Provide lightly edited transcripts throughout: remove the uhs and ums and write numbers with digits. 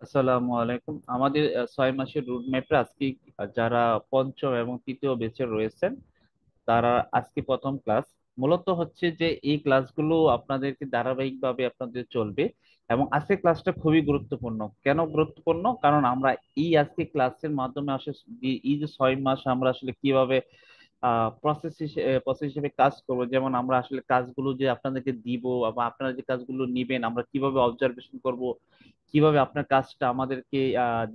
আসসালামু আলাইকুম। আমাদের 6 মাসের রুট ম্যাপে আজকে যারা পঞ্চম এবং তৃতীয় ব্যাচে রয়েছেন তারা আজকে প্রথম ক্লাস। মূলত হচ্ছে যে এই ক্লাসগুলো আপনাদেরকে ধারাবাহিকভাবে আপনাদের চলবে এবং আজকে ক্লাসটা খুবই গুরুত্বপূর্ণ। কেন গুরুত্বপূর্ণ? কারণ আমরা এই আজকে ক্লাসের মাধ্যমে আসলে এই যে 6 মাস আমরা আসলে কিভাবে প্রসেস হিসেবে কাজ করব, যেমন আমরা আসলে কাজগুলো যে আপনাদেরকে দিব বা আপনারা যে কাজগুলো নিবেন আমরা কিভাবে অবজারভেশন করব, কিভাবে আপনার কাজটা আমাদেরকে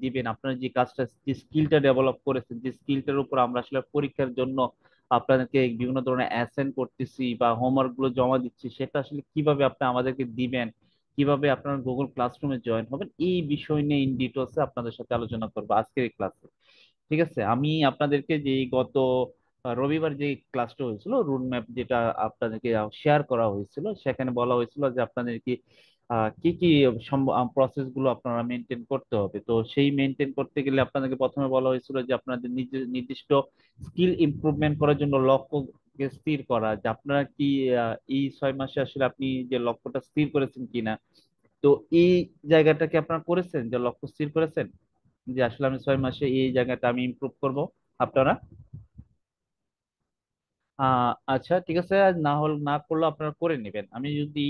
দিবেন, আপনার যে কাজটা যে স্কিলটা ডেভেলপ করেছেন, যে স্কিলটার উপর আমরা আসলে পরীক্ষার জন্য আপনাদেরকে বিভিন্ন ধরনের অ্যাসাইন করতেছি বা হোমওয়ার্ক গুলো জমা দিচ্ছি, সেটা আসলে কিভাবে আপনি আমাদেরকে দিবেন, কিভাবে আপনারা গুগল ক্লাসরুমে জয়েন হবেন, এই বিষয় নিয়ে ইন ডিটেলসে আপনাদের সাথে আলোচনা করবো আজকের এই ক্লাসে। ঠিক আছে, আমি আপনাদেরকে যে গত রবিবার যে ক্লাসটা হয়েছিল রুট ম্যাপ, যেটা আপনাদেরকে শেয়ার করা হয়েছিল, সেখানে বলা হয়েছিল যে আপনাদেরকে কি কি প্রসেস গুলো আপনারা মেনটেন করতে হবে। তো সেই মেনটেন করতে গেলে আপনাদেরকে প্রথমে বলা হয়েছিল যে আপনাদের নির্দিষ্ট স্কিল ইমপ্রুভমেন্ট করার জন্য লক্ষ্যকে স্থির করা, যে আপনারা কি এই 6 মাসে আসলে আপনি যে লক্ষ্যটা স্থির করেছেন কিনা। তো এই জায়গাটাকে আপনারা করেছেন, যে লক্ষ্য স্থির করেছেন যে আসলে আমি 6 মাসে এই জায়গাটা আমি ইমপ্রুভ করব আপনারা। আচ্ছা ঠিক আছে, না করলে আপনারা করে নেবেন। আমি যদি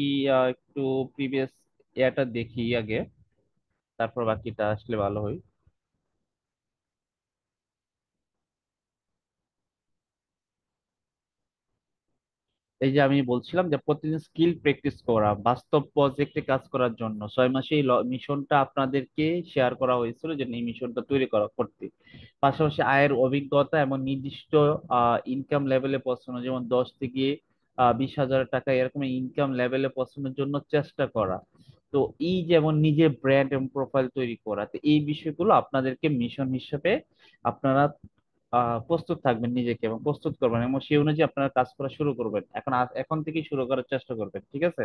একটু প্রিভিয়াস ইয়ারটা দেখি আগে, তারপর বাকিটা আসলে ভালো হয়। এই যে আমি বলছিলাম যে প্রতিদিন স্কিল প্র্যাকটিস করা, বাস্তব প্রজেক্টে কাজ করার জন্য 6 মাসে এই মিশনটা আপনাদেরকে শেয়ার করা হয়েছিল, যে এই মিশনটা তৈরি করতে। পাশাপাশি আয়ের অভিজ্ঞতা এবং নির্দিষ্ট ইনকাম লেভেলে পৌঁছানো, যেমন 10 থেকে 20 হাজার টাকা এরকম ইনকাম লেভেলে পৌঁছানোর জন্য চেষ্টা করা। তো এই যেমন নিজের ব্র্যান্ড এবং প্রোফাইল তৈরি করা, তো এই বিষয়গুলো আপনাদেরকে মিশন হিসেবে আপনারা প্রস্তুত থাকবেন নিজেকে এবং প্রস্তুত করবেন, এবং সেই অনুযায়ী আপনারা কাজ করা শুরু করবেন। এখন থেকেই শুরু করার চেষ্টা করবেন, ঠিক আছে?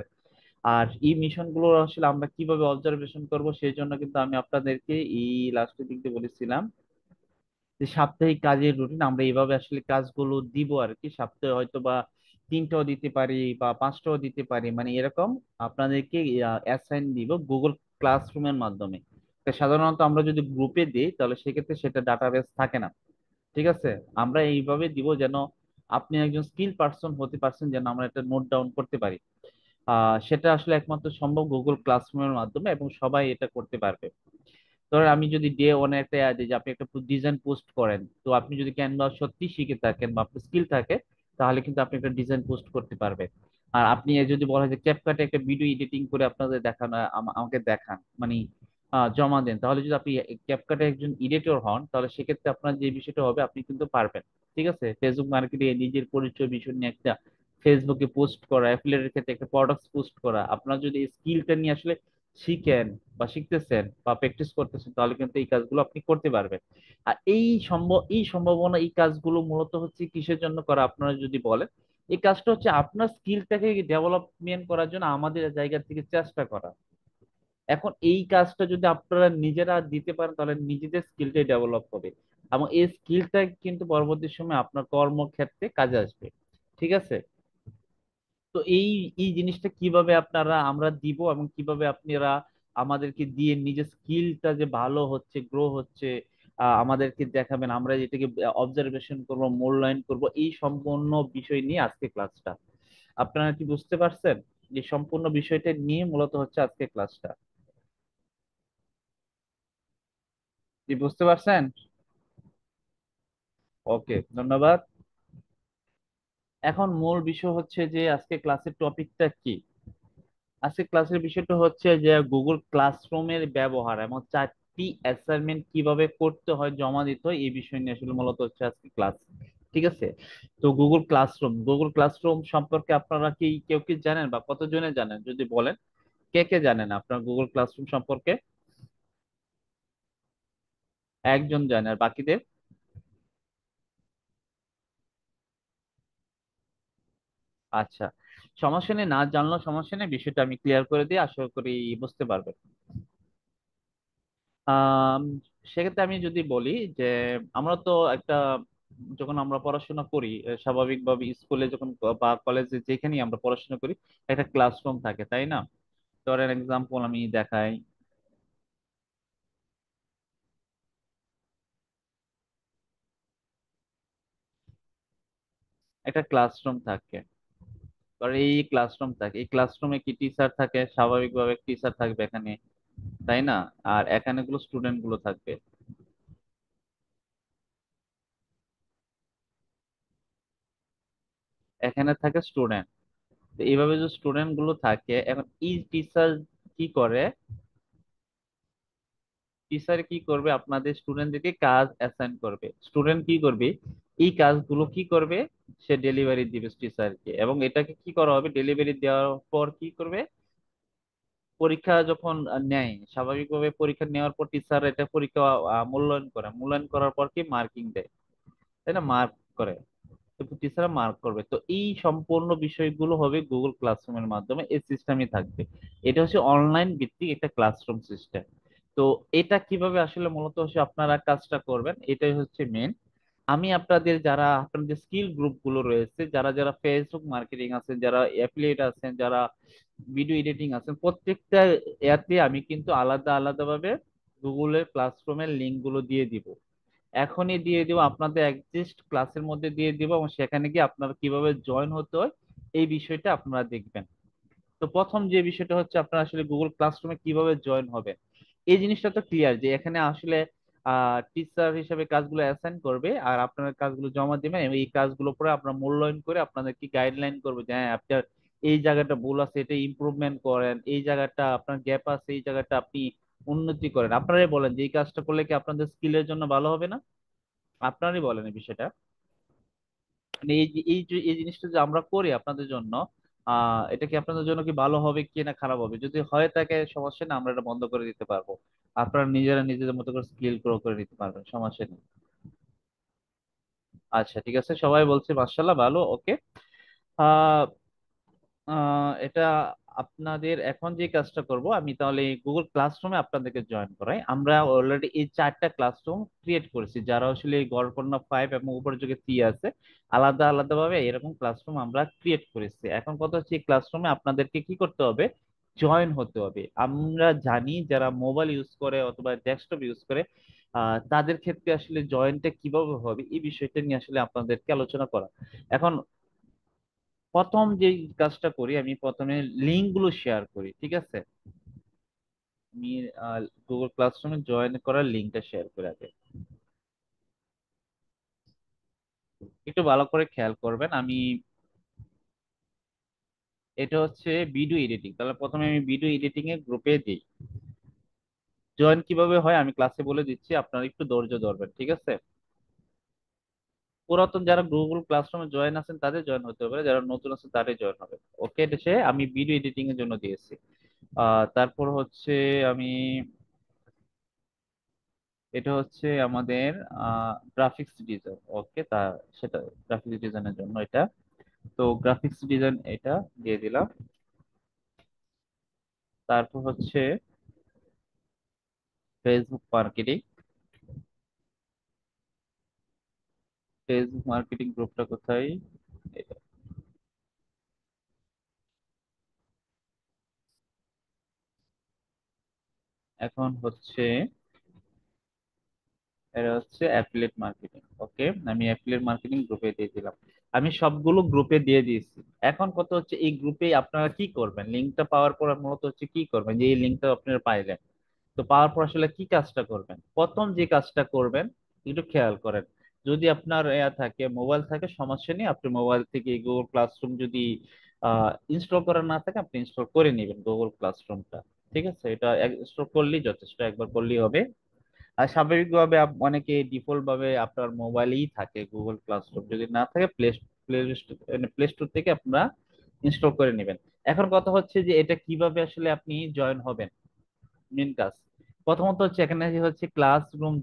আর এই মিশন গুলো আসলে আমরা কিভাবে অবজারভেশন করব, সেই জন্য কিন্তু আমি আপনাদেরকে এই লাস্টের দিক দিয়ে বলেছিলাম যে সাপ্তাহিক কাজের রুটিন আমরা এইভাবে আসলে কাজগুলো দিব আর কি। সপ্তাহে হয়তো বা 3টাও দিতে পারি বা 5টাও দিতে পারি, মানে এরকম আপনাদেরকে অ্যাসাইন দিব গুগল ক্লাসরুমের মাধ্যমে। তো সাধারণত আমরা যদি গ্রুপে দিই তাহলে সেক্ষেত্রে সেটা ডাটাবেস থাকে না। ঠিক আছে, আমরা এইভাবে দিব যেন আপনি একজন স্কিল পারসন হতে পারছেন, যেন আমরা এটা নোট ডাউন করতে পারি। সেটা আসলে একমাত্র সম্ভব গুগল ক্লাসরুমের মাধ্যমে, এবং সবাই এটা করতে পারবে। ধরেন আমি যদি ডে 1-এ একটা অ্যাড দিই যে আপনি একটা ডিজাইন পোস্ট করেন, তো আপনি যদি ক্যানভা সত্যি শিখে থাকেন বা আপনার স্কিল থাকে, তাহলে কিন্তু আপনি একটা ডিজাইন পোস্ট করতে পারবেন। আর আপনি যদি বলা হয় যে ক্যাপকাটে একটা ভিডিও এডিটিং করে আপনাদের দেখান, আমাকে দেখান, মানে জমা দেন, তাহলে যদি আপনি ক্যাপকাটে একজন এডিটর হন, তাহলে সেক্ষেত্রে আপনার যে বিষয়টা হবে আপনি কিন্তু পারবেন। ঠিক আছে, ফেসবুক মার্কেটে নিজের পরিচয় বিষয় নিয়ে একটা ফেসবুকে পোস্ট করা, অ্যাফিলিয়েটের ক্ষেত্রে একটা প্রোডাক্ট পোস্ট করা, আপনার যদি এই স্কিলটা নিয়ে আসলে শিখেন বা শিখতেছেন বা প্র্যাকটিস করতেছেন, তাহলে কিন্তু এই কাজগুলো আপনি করতে পারবেন। আর এই সম্ভাবনা, এই কাজগুলো মূলত হচ্ছে কিসের জন্য করা আপনারা যদি বলেন, এই কাজটা হচ্ছে আপনার স্কিলটাকে ডেভেলপমেন্ট করার জন্য আমাদের জায়গা থেকে চেষ্টা করা। এখন এই কাজটা যদি আপনারা নিজেরা দিতে পারেন তাহলে নিজেদের স্কিলটাই ডেভেলপ হবে, এবং এই স্কিলটা কিন্তু পরবর্তী সময় আপনার কর্মক্ষেত্রে কাজে আসবে। ঠিক আছে, তো এই এই জিনিসটা কিভাবে আপনারা আমরা দিব এবং কিভাবে আপনারা আমাদেরকে দিয়ে নিজের স্কিলটা যে ভালো হচ্ছে, গ্রো হচ্ছে, আমাদেরকে দেখাবেন, আমরা এটাকে অবজারভেশন করব, মূল্যায়ন করব, এই সম্পূর্ণ বিষয় নিয়ে আজকে ক্লাসটা। আপনারা কি বুঝতে পারছেন? যে সম্পূর্ণ বিষয়টা নিয়ে মূলত হচ্ছে আজকে ক্লাসটা। কি বুঝতে পারছেন? ওকে, ধন্যবাদ। এখন মূল বিষয় হচ্ছে যে আজকে ক্লাসের টপিকটা কি। আজকে ক্লাসের বিষয়টা হচ্ছে যে গুগল ক্লাসরুমের ব্যবহার এবং 4টি অ্যাসাইনমেন্ট কিভাবে করতে হয়, জমা দিতে হয়, এই বিষয় নিয়ে আসলে মূলত হচ্ছে আজকে ক্লাস। ঠিক আছে, তো গুগল ক্লাসরুম সম্পর্কে আপনারা কি কেউ কি জানেন বা কতজনে জানেন যদি বলেন। কে কে জানেন আপনার গুগল ক্লাসরুম সম্পর্কে? একজন জানে, আর বাকিদের? আচ্ছা, সমস্যা নেই, না জানলেও সমস্যা নেই, বিষয়টা আমি ক্লিয়ার করে দিই, আশা করি বুঝতে পারবেন। আম, সেক্ষেত্রে আমি যদি বলি যে আমরা তো একটা, যখন আমরা পড়াশোনা করি স্বাভাবিকভাবে স্কুলে যখন বা কলেজে যেখানেই আমরা পড়াশোনা করি, একটা ক্লাসরুম থাকে, তাই না? ধরেন এক্সাম্পল আমি দেখাই। একটা ক্লাসরুম থাকে। আর এই ক্লাসরুম থাকে, এই ক্লাসরুমে কি টিচার থাকে? স্বাভাবিকভাবে টিচার থাকবে এখানে, তাই না? আর এখানে গুলো স্টুডেন্ট গুলো থাকবে। এখানে থাকে স্টুডেন্ট। তো এইভাবে যে স্টুডেন্ট গুলো থাকে, এখন এই টিচার কি করে? টিচার কি করবে? আপনাদের স্টুডেন্টদেরকে কাজ অ্যাসাইন করবে। স্টুডেন্ট কি করবে? এই কাজগুলো কি করবে? সে ডেলিভারি দিবে টিচারকে, এবং এটাকে কি করা হবে? ডেলিভারি দেওয়ার পর কি করবে? পরীক্ষা যখন নেয়, স্বাভাবিকভাবে পরীক্ষা নেওয়ার পর টিচার এটা পরীক্ষা মূল্যায়ন করে, মূল্যায়ন করার পর কি মার্কিং দেয়, তাই না? মার্ক করে। তো টিচাররা মার্ক করবে। তো এই সম্পূর্ণ বিষয়গুলো হবে গুগল ক্লাসরুমের মাধ্যমে, এই সিস্টেমই থাকবে। এটা হচ্ছে অনলাইন ভিত্তিক একটা ক্লাসরুম সিস্টেম। তো এটা কিভাবে আসলে মূলত হচ্ছে আপনারা কাজটা করবেন, এটাই হচ্ছে মেন। আমি আপনাদের, যারা আপনাদের স্কিল গ্রুপ গুলো রয়েছে, যারা যারা ফেসবুক মার্কেটিং আছেন, যারা অ্যাফিলিয়েট আছেন, যারা ভিডিও এডিটিং আছেন, প্রত্যেকটা অ্যাপে আমি কিন্তু আলাদা আলাদা ভাবে গুগলের ক্লাসরুমের লিঙ্ক গুলো দিয়ে দিব। এখনই দিয়ে দিব, আপনাদের একজিস্ট ক্লাসের মধ্যে দিয়ে দিব, এবং সেখানে গিয়ে আপনারা কিভাবে জয়েন হতে হয় এই বিষয়টা আপনারা দেখবেন। তো প্রথম যে বিষয়টা হচ্ছে, আপনারা আসলে গুগল ক্লাসরুমে কিভাবে জয়েন হবে, এই জিনিসটা তো ক্লিয়ার যে এখানে আসলে টিচার হিসেবে কাজগুলো অ্যাসাইন করবে, আর আপনার কাজগুলো জমা দিবেন, এবং এই কাজগুলো পরে আপনার মূল্যায়ন করে আপনাদের কি গাইডলাইন করবে যে হ্যাঁ আপনার এই জায়গাটা ভুল আছে, এটা ইমপ্রুভমেন্ট করেন, এই জায়গাটা আপনার গ্যাপ আছে, এই জায়গাটা আপনি উন্নতি করেন। আপনারাই বলেন যে এই কাজটা করলে কি আপনাদের স্কিলের জন্য ভালো হবে না? আপনারই বলেন এই বিষয়টা। মানে এই জিনিসটা যে আমরা করি আপনাদের জন্য, এটা কি আপনাদের জন্য কি ভালো হবে কি না খারাপ হবে? যদি হয়ে থাকে সমস্যা না, আমরা এটা বন্ধ করে দিতে পারবো। আপনারা নিজেরা নিজেদের মতো করে স্কিল গ্রো করে নিতে পারবেন, সমস্যা নেই। আচ্ছা ঠিক আছে, সবাই বলছে মার্শাল্লাহ ভালো, ওকে। আহ এটা আপনাদের এখন যে কাজটা করব, আমি তাহলে গুগল ক্লাসরুমে আপনাদেরকে জয়েন করাই। আমরা অলরেডি এই 4টা ক্লাসরুম ক্রিয়েট করেছি, যারা আসলে এই গড়পড়না 5 এবং উপর যুগে 3 আছে, আলাদা আলাদা ভাবে এরকম ক্লাসরুম আমরা ক্রিয়েট করেছি। এখন কথা হচ্ছে এই ক্লাসরুমে আপনাদেরকে কি করতে হবে? জয়েন হতে হবে। আমরা জানি যারা মোবাইল ইউজ করে অথবা ডেস্কটপ ইউজ করে, তাদের ক্ষেত্রে আসলে জয়েনটা কিভাবে হবে এই বিষয়টা নিয়ে আসলে আপনাদেরকে আলোচনা করা। এখন প্রথম যে কাজটা করি, আমি প্রথমে লিঙ্ক গুলো শেয়ার করি, ঠিক আছে? আমি গুগল ক্লাসরুমে জয়েন করার লিঙ্কটা শেয়ার করে আগে। একটু ভালো করে খেয়াল করবেন, আমি এটা হচ্ছে ভিডিও এডিটিং, তাহলে প্রথমে আমি ভিডিও এডিটিং এর গ্রুপে দিই। জয়েন কিভাবে হয় আমি ক্লাসে বলে দিচ্ছি, আপনারা একটু ধৈর্য ধরবেন, ঠিক আছে? পুরাতন যারা গুগল ক্লাসরুমে জয়েন আছেন তাদের জয়েন হতে হবে, যারা নতুন আছেন তাদের জয়েন হবে। ওকে, এটা সে আমি ভিডিও এডিটিং এর জন্য দিয়েছি। তারপর হচ্ছে আমি, এটা হচ্ছে আমাদের গ্রাফিক্স ডিজাইন, ওকে। সেটা গ্রাফিক্স ডিজাইনের জন্য এটা। তো গ্রাফিক্স ডিজাইন এটা দিয়ে দিলাম। তারপর হচ্ছে ফেসবুক মার্কেটিং। ফেসবুক মার্কেটিং গ্রুপটা কোথায়? এটা। এখন হচ্ছে এটা হচ্ছে অ্যাফিলিয়েট মার্কেটিং, ওকে। আমি অ্যাফিলিয়েট মার্কেটিং গ্রুপে দিয়ে দিলাম। আমি সবগুলো গ্রুপে দিয়ে দিয়েছি। এখন কত হচ্ছে, এই গ্রুপে আপনারা কি করবেন? লিঙ্কটা পাওয়ার পর মূলত হচ্ছে কি করবেন, যে এই লিঙ্কটা আপনারা পাইলেন, তো পাওয়ার পর আসলে কি কাজটা করবেন? প্রথম যে কাজটা করবেন, একটু খেয়াল করেন। যদি আপনার থাকে, মোবাইল থাকে, সমস্যা নেই, আপনি মোবাইল থেকে গুগল ক্লাসরুম যদি ইনস্টল করা না থাকে, আপনি ইনস্টল করে নেবেন গুগল ক্লাসরুমটা। ঠিক আছে, এটা ইনস্টল করলেই যথেষ্ট, একবার করলেই হবে। আর স্বাভাবিকভাবে অনেকে ডিফল্ট ভাবে আপনার মোবাইলেই থাকে গুগল ক্লাসরুম, যদি না থাকে প্লে প্লে প্লে স্টোর থেকে আপনারা ইনস্টল করে নেবেন। এখন কথা হচ্ছে যে এটা কিভাবে আসলে আপনি জয়েন হবেন, মেন কাজ। প্রথমত হচ্ছে এখানে যে হচ্ছে ক্লাসরুম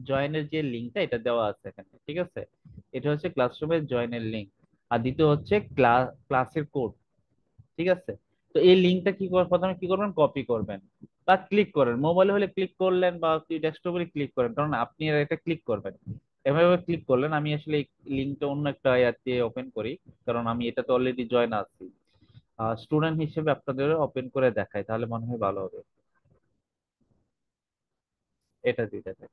জয়েনের যে লিঙ্কটা এটা দেওয়া আছে এখানে, ঠিক আছে? এটা হচ্ছে ক্লাসরুমের জয়েনের লিঙ্ক। আর দ্বিতীয় হচ্ছে ক্লাসের কোড, ঠিক আছে? তো এই লিঙ্কটা কি করবেন, প্রথমে কি করবেন? কপি করবেন বা ক্লিক করেন, মোবাইলে হলে ক্লিক করলেন বা ডেস্কটপে ক্লিক করেন, কারণ আপনি আর এটা ক্লিক করবেন। এভাবে ক্লিক করলেন। আমি আসলে এই লিঙ্কটা অন্য একটা ইয়াতে ওপেন করি, কারণ আমি এটাতে অলরেডি জয়েন আছি। স্টুডেন্ট হিসেবে আপনাদের ওপেন করে দেখাই, তাহলে মনে হয় ভালো হবে। এটা দিয়ে দেখাই।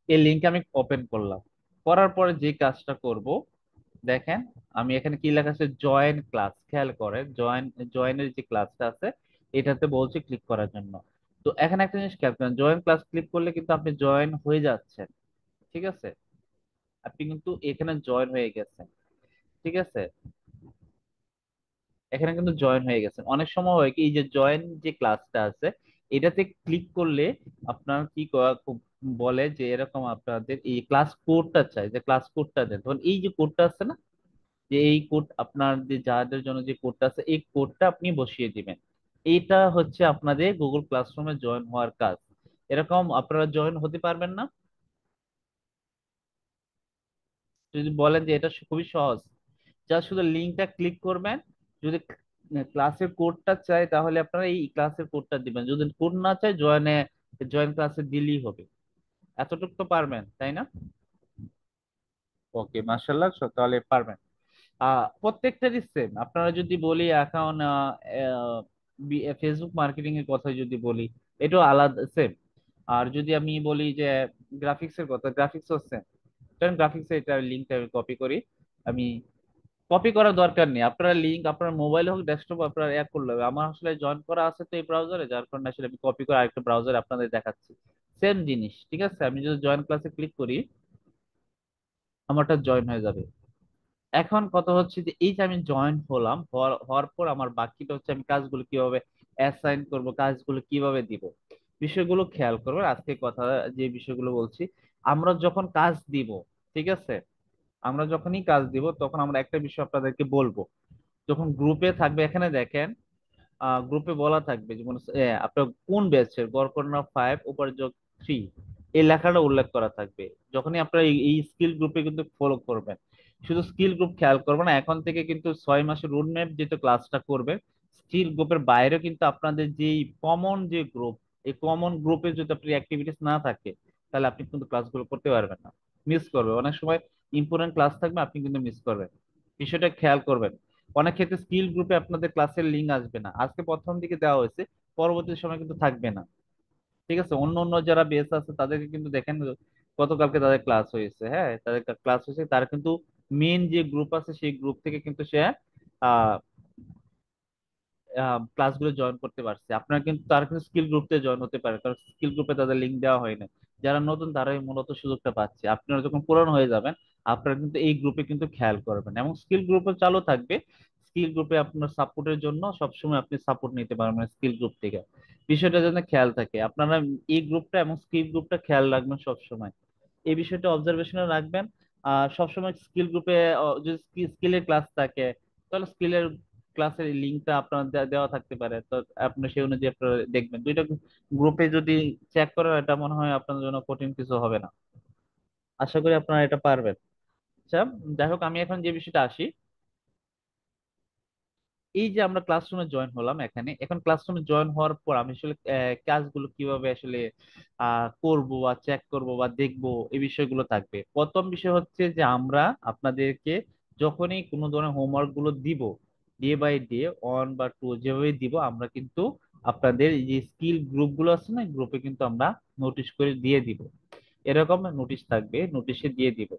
এই লিঙ্ক আমি ওপেন করলাম। করার পরে যে কাজটা করব, দেখেন আমি এখানে কি লেখা আছে, জয়েন ক্লাস, খেয়াল করেন জয়েনের যে ক্লাসটা আছে এটাতে বলছি ক্লিক করার জন্য। তো এখানে একটা জিনিস খেয়াল করেন, জয়েন ক্লাস ক্লিক করলে কিন্তু আপনি জয়েন হয়ে যাচ্ছেন, ঠিক আছে? আপনি কিন্তু এখানে জয়েন হয়ে গেছেন, ঠিক আছে? এখানে কিন্তু জয়েন হয়ে গেছেন। অনেক সময় হয় কি, এই যে জয়েন যে ক্লাসটা আছে এটাতে ক্লিক করলে আপনার কি বলে যে এরকম আপনাদের এই ক্লাস কোডটা চাই, যে ক্লাস কোডটা দেন, তখন এই যে কোডটা আছে না, যে এই কোড আপনার যে যাদের জন্য যে কোডটা আছে এই কোডটা আপনি বসিয়ে দিবেন। এইটা হচ্ছে আপনাদের গুগল ক্লাসরুমে জয়েন হওয়ার কাজ। এরকম আপনারা জয়েন হতে পারবেন না? যদি বলেন যে এটা খুবই সহজ, যা শুধু লিঙ্কটা ক্লিক করবেন। যদি ক্লাসের কোডটা চাই তাহলে আপনারা এই ক্লাসের কোডটা দিবেন, যদি কোড না চাই জয়েন ক্লাসে দিলেই হবে। এতটুকু তো পারবেন, তাই না? ওকে, মার্শাল্লাহ, তাহলে পারবেন। প্রত্যেকটারই সেম। আপনারা যদি বলি এখন ফেসবুক মার্কেটিং এর কথা যদি বলি, এটাও আলাদা, সেম। আর যদি আমি বলি যে গ্রাফিক্স এর কথা, গ্রাফিক্সও সেম। কারণ গ্রাফিক্স এটা লিঙ্কটা আমি কপি করি। আমি কপি করার দরকার নেই, আপনারা লিঙ্ক আপনার মোবাইল হোক ডেস্কটপ আপনার এক করলে হবে। আমার আসলে জয়েন করা আছে তো এই ব্রাউজারে, যার কারণে আসলে আমি কপি করে আরেকটা ব্রাউজারে আপনাদের দেখাচ্ছি। সেম জিনিস, ঠিক আছে? আমি যদি জয়েন ক্লাসে ক্লিক করি আমারটা জয়েন হয়ে যাবে। এখন কথা হচ্ছে যে এই যে আমি জয়েন হলাম, হওয়ার পর আমার বাকিটা হচ্ছে আমি কাজগুলো কিভাবে অ্যাসাইন করব, কাজগুলো কিভাবে দিব, বিষয়গুলো খেয়াল করবে আজকে কথা। যে বিষয়গুলো বলছি, আমরা যখন কাজ দিব, ঠিক আছে, আমরা যখনই কাজ দিব তখন আমরা একটা বিষয় আপনাদেরকে বলবো। যখন গ্রুপে থাকবে এখানে দেখেন, গ্রুপে বলা থাকবে যেমন আপনার কোন ব্যাচের, গড়কন্যা 5 উপরে যোগ 3, এই লেখাটা উল্লেখ করা থাকবে। যখনই আপনারা এই স্কিল গ্রুপে কিন্তু ফলো করবেন, শুধু স্কিল গ্রুপ খেয়াল করবেন না, এখন থেকে কিন্তু 6 মাসের রোড ম্যাপ যেহেতু ক্লাসটা করবে, স্কিল গ্রুপের বাইরেও কিন্তু আপনাদের যে কমন যে গ্রুপ, এই কমন গ্রুপে যদি আপনার অ্যাক্টিভিটিস না থাকে তাহলে আপনি কিন্তু ক্লাসগুলো করতে পারবেন না, মিস করবে। অনেক সময় ইম্পর্টেন্ট ক্লাস থাকবে, আপনি কিন্তু মিস করবেন। বিষয়টা খেয়াল করবেন। অনেক ক্ষেত্রে স্কিল গ্রুপে আপনাদের ক্লাসের লিঙ্ক আসবে না, আজকে প্রথম দিকে দেওয়া হয়েছে, পরবর্তী সময় কিন্তু থাকবে না, ঠিক আছে? অন্য অন্য যারা বেস আছে তাদেরকে কিন্তু দেখেন গতকালকে তাদের ক্লাস হয়েছে, হ্যাঁ তাদের ক্লাস হয়েছে, তারা কিন্তু মেন যে গ্রুপ আছে সেই গ্রুপ থেকে কিন্তু সে আহ ক্লাসগুলো জয়েন করতে পারছে। আপনারা কিন্তু তারা কিন্তু স্কিল গ্রুপে জয়েন হতে পারে, কারণ স্কিল গ্রুপে তাদের লিঙ্ক দেওয়া হয় না। যারা নতুন তারাই মূলত সুযোগটা পাচ্ছে। আপনারা যখন পুরানো হয়ে যাবেন আপনারা কিন্তু এই গ্রুপে কিন্তু খেয়াল করবেন, এবং স্কিল গ্রুপে চালু থাকবে। স্কিল গ্রুপে আপনার সাপোর্টের জন্য সবসময় আপনি সাপোর্ট নিতে পারবেন স্কিল গ্রুপ থেকে। বিষয়টা যেন খেয়াল থাকে, আপনারা এই গ্রুপটা এবং স্কিল গ্রুপটা খেয়াল রাখবেন সবসময়, এই বিষয়টা অবজারভেশনে রাখবেন। আর সবসময় স্কিল গ্রুপে যদি স্কিলের ক্লাস থাকে তাহলে স্কিলের ক্লাসের লিঙ্কটা আপনার দেওয়া থাকতে পারে, তো আপনি সেই অনুযায়ী আপনারা দেখবেন। দুইটা গ্রুপে যদি চেক করেন এটা মনে হয় আপনার জন্য কঠিন কিছু হবে না। আশা করি আপনারা এটা পারবেন। আচ্ছা, যাই হোক আমি এখন যে বিষয়টা আসি, এই যে আমরা ক্লাসরুমে জয়েন হলাম, এখানে এখন ক্লাসরুমে জয়েন হওয়ার পর আমি আসলে কাজগুলো কিভাবে আসলে করব বা চেক করব বা দেখব, এই বিষয়গুলো থাকবে। প্রথম বিষয় হচ্ছে যে আমরা আপনাদেরকে যখনই কোনো ধরনের হোমওয়ার্ক গুলো দিব, ডে বাই ডে, 1 বা 2 যেভাবে দিব, আমরা কিন্তু আপনাদের এই যে স্কিল গ্রুপ গুলো আছে না, গ্রুপে কিন্তু আমরা নোটিশ করে দিয়ে দিব। এরকম নোটিশ থাকবে, নোটিশে দিয়ে দিব।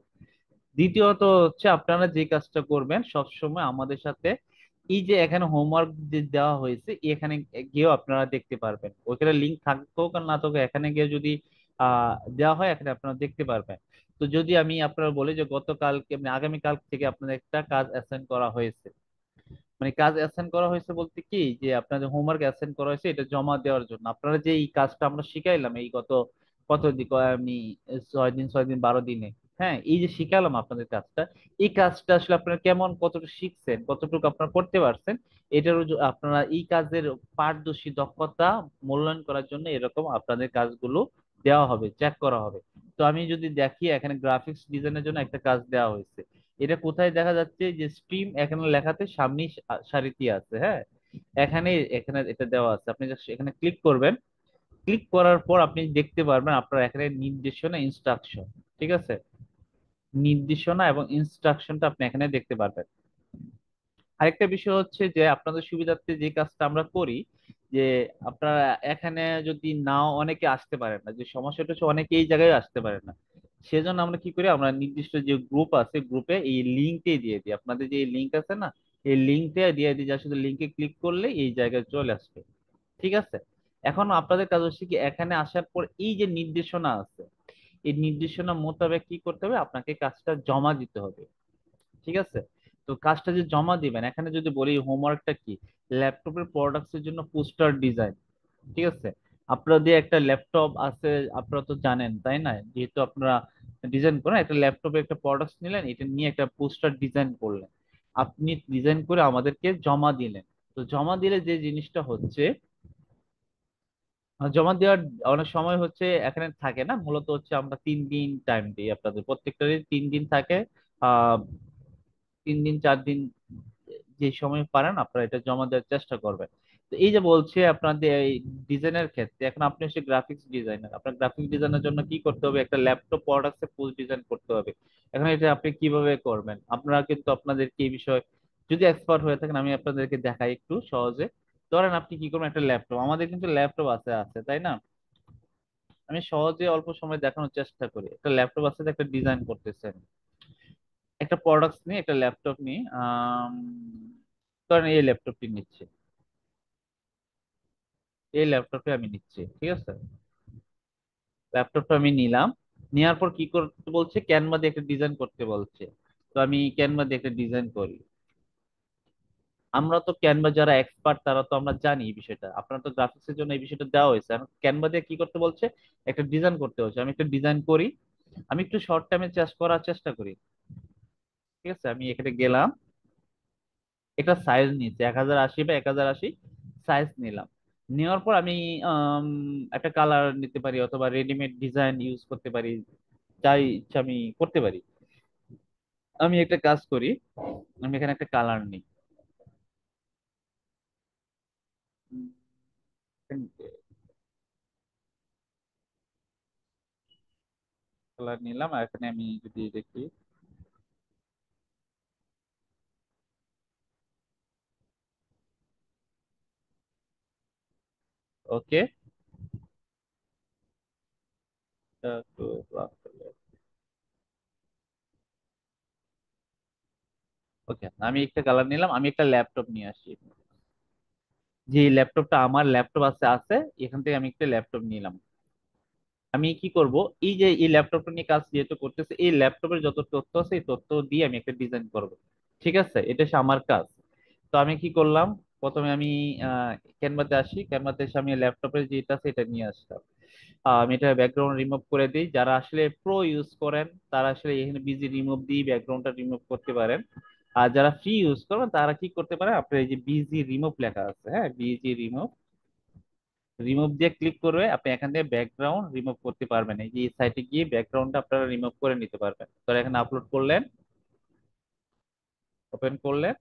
দ্বিতীয়ত হচ্ছে আপনারা যে কাজটা করবেন সব সময় আমাদের সাথে, এই যে এখানে হোমওয়ার্ক যে দেওয়া হয়েছে এখানে গিয়েও আপনারা দেখতে পারবেন, ওইখানে লিঙ্ক থাকুক আর না থাকুক, এখানে গিয়ে যদি দেওয়া হয় এখানে আপনারা দেখতে পারবেন। তো যদি আমি আপনারা বলি যে গতকালকে মানে আগামীকাল থেকে আপনাদের একটা কাজ অ্যাসাইন করা হয়েছে, মানে কাজ অ্যাসাইন করা হয়েছে বলতে কি, যে আপনাদের হোমওয়ার্ক অ্যাসাইন করা হয়েছে এটা জমা দেওয়ার জন্য। আপনারা যে এই কাজটা আমরা শিখাইলাম এই গত কত দিন, আমি 6 দিন 6 দিন 12 দিনে, হ্যাঁ এই যে শিখালাম আপনাদের কাজটা, এই কাজটা আসলে আপনারা কেমন কতটুকু শিখছেন, কতটুকু আপনারা করতে পারছেন, এটারও আপনারা এই কাজের পারদর্শী দক্ষতা মূল্যায়ন করার জন্য এরকম আপনাদের কাজগুলো দেওয়া হবে, চেক করা হবে। তো আমি যদি দেখি এখানে গ্রাফিক্স ডিজাইনের জন্য একটা কাজ দেওয়া হয়েছে, এটা কোথায় দেখা যাচ্ছে, যে স্ট্রিম এখানে লেখাতে সামনেই সারিতে আছে, হ্যাঁ এখানে এখানে এটা দেওয়া আছে। আপনি just এখানে ক্লিক করবেন, ক্লিক করার পর আপনি দেখতে পারবেন আপনার এখানে নির্দেশনা, ইনস্ট্রাকশন, ঠিক আছে? নির্দেশনা এবং ইনস্ট্রাকশনটা আপনি এখানে দেখতে পারবেন। আরেকটা বিষয় হচ্ছে যে আপনাদের সুবিধার্থে যে কাজটা আমরা করি, যে আপনারা এখানে যদি নাও অনেকে আসতে পারেন না, যে সমস্যাটা হচ্ছে অনেকে এই জায়গায় আসতে পারে না, সেজন্য আমরা কি করি, আমরা নির্দিষ্ট যে গ্রুপ আছে গ্রুপে এই লিঙ্কটাই দিয়ে দিই, আপনাদের যে লিঙ্ক আছে না, এই লিঙ্কটা দিয়ে দিই, যা শুধু লিঙ্কে ক্লিক করলে এই জায়গায় চলে আসবে। ঠিক আছে। এখন আপনাদের কাজ হচ্ছে কি, এখানে আসার পর এই যে নির্দেশনা আছে, এই নির্দেশনা মোতাবেক কি করতে হবে, আপনাকে কাজটা জমা দিতে হবে। ঠিক আছে। তো কাজটা যে জমা দিবেন, এখানে যদি বলি হোমওয়ার্কটা কি, ল্যাপটপের প্রোডাক্টস এর জন্য পোস্টার ডিজাইন। ঠিক আছে। আপনাদের একটা ল্যাপটপ আছে, আপনারা তো জানেন তাই না, যেহেতু আপনারা ডিজাইন করেন, একটা ল্যাপটপে একটা প্রোডাক্ট নিলেন, এটা নিয়ে একটা পোস্টার ডিজাইন করলেন, আপনি ডিজাইন করে আমাদেরকে জমা দিলেন। তো জমা দিলে যে জিনিসটা হচ্ছে, জমা দেওয়ার অনেক সময় হচ্ছে এখানে থাকে না, মূলত হচ্ছে আমরা 3 দিন টাইম দিই, আপনাদের প্রত্যেকটারই 3 দিন থাকে। আহ 3 দিন 4 দিন, যে সময় পারেন আপনারা এটা জমা দেওয়ার চেষ্টা করবেন। তো এই যে বলছে আপনাদের এই ডিজাইনের ক্ষেত্রে, এখন আপনি হচ্ছে গ্রাফিক্স ডিজাইনার, আপনার গ্রাফিক্স ডিজাইনের জন্য কি করতে হবে, একটা ল্যাপটপ প্রোডাক্টসে ফুল ডিজাইন করতে হবে। এখন এটা আপনি কিভাবে করবেন, আপনারা কিন্তু আপনাদেরকে এই বিষয়ে যদি এক্সপার্ট হয়ে থাকেন, আমি আপনাদেরকে দেখাই একটু সহজে। ধরেন আপনি কি করবেন, একটা ল্যাপটপ, আমাদের কিন্তু ল্যাপটপ আছে আছে তাই না, আমি সহজে অল্প সময় দেখানোর চেষ্টা করি। একটা ল্যাপটপ আছে, একটা ডিজাইন করতেছেন, একটা প্রোডাক্টস নিয়ে, একটা ল্যাপটপ নিয়ে ধরেন এই ল্যাপটপটি নিচ্ছে, এই ল্যাপটপটা আমি নিচ্ছি। ঠিক আছে। ল্যাপটপটা আমি নিলাম, নেওয়ার পর কি করতে বলছে, ক্যানভা দিয়ে একটা ডিজাইন করতে বলছে। তো আমি ক্যানভা দিয়ে একটা ডিজাইন করি। আমরা তো ক্যানভা যারা এক্সপার্ট তারা তো আমরা জানি এই বিষয়টা, আপনার তো গ্রাফিক্স এর জন্য এই বিষয়টা দেওয়া হয়েছে। এখন ক্যানভা দিয়ে কি করতে বলছে, একটা ডিজাইন করতে বলছে, আমি একটা ডিজাইন করি, আমি একটু শর্ট টাইমে চেস করার চেষ্টা করি। ঠিক আছে। আমি এখানে গেলাম, এটা সাইজ নিচ্ছে 1080 বা 1080 সাইজ নিলাম। নেওয়ার পর আমি আম, একটা কালার নিতে পারি, অথবা রেডিমেড ডিজাইন ইউজ করতে পারি, যাই ইচ্ছা আমি করতে পারি। আমি একটা কাজ করি, আমি এখানে একটা কালার নিই, কালার নিলাম, আর এখানে আমি যদি দেখি, ওকে, ওকে, আমি একটা কালার নিলাম, আমি একটা ল্যাপটপ নিয়ে আসি, যে ল্যাপটপটা আমার ল্যাপটপ আছে আছে, এখান থেকে আমি একটা ল্যাপটপ নিলাম। আমি কি করব, এই যে এই ল্যাপটপটা নিয়ে কাজ যেহেতু করতেছে, এই ল্যাপটপের যত তথ্য আছে এই তথ্য দিয়ে আমি একটা ডিজাইন করব। ঠিক আছে, এটা হচ্ছে আমার কাজ। তো আমি কি করলাম, প্রথমে আমি ক্যানভাতে আসি, ক্যানভাতে এসে আমি ল্যাপটপের যেটা আছে এটা নিয়ে আসলাম। আমি এটা ব্যাকগ্রাউন্ড রিমুভ করে দিই, যারা আসলে প্রো ইউজ করেন তারা আসলে এখানে বিজি রিমুভ দিয়ে ব্যাকগ্রাউন্ডটা রিমুভ করতে পারেন। আর যারা ফ্রি ইউজ করেন তারা কি করতে পারে, আপনার এই যে বিজি রিমুভ লেখা আছে, হ্যাঁ, বিজি রিমুভ, রিমুভ দিয়ে ক্লিক করে আপনি এখান থেকে ব্যাকগ্রাউন্ড রিমুভ করতে পারবেন, এই যে এই সাইটে গিয়ে ব্যাকগ্রাউন্ডটা আপনারা রিমুভ করে নিতে পারবেন। তো এখানে আপলোড করলেন, ওপেন করলেন,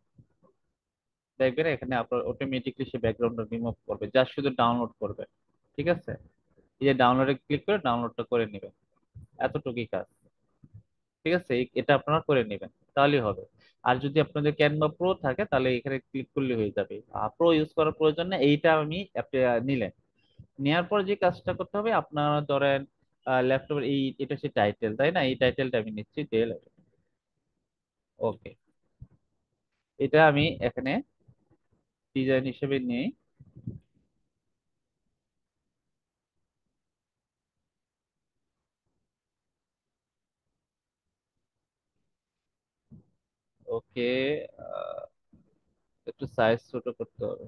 দেখবেন এখানে আপনার অটোমেটিকলি সে ব্যাকগ্রাউন্ডটা রিমুভ করবে, যা শুধু ডাউনলোড করবে। ঠিক আছে। এই যে ডাউনলোডে ক্লিক করে ডাউনলোডটা করে নেবেন, এতটুকুই কাজ। ঠিক আছে, এটা আপনারা করে নেবেন, তাহলেই হবে। আর যদি আপনাদের ক্যানভা প্রো থাকে তাহলে এখানে ক্লিক করলে হয়ে যাবে। প্রো ইউজ করার প্রয়োজন নেই, এইটা আমি নিলেন। নেয়ার পর যে কাজটা করতে হবে, আপনারা ধরেন ল্যাপটপের এই এটা হচ্ছে টাইটেল তাই না, এই টাইটেলটা আমি নিচ্ছি ডেল। ওকে, এটা আমি এখানে ডিজাইন হিসেবে নিই। ওকে, একটু সাইজ ছোট করতে হবে।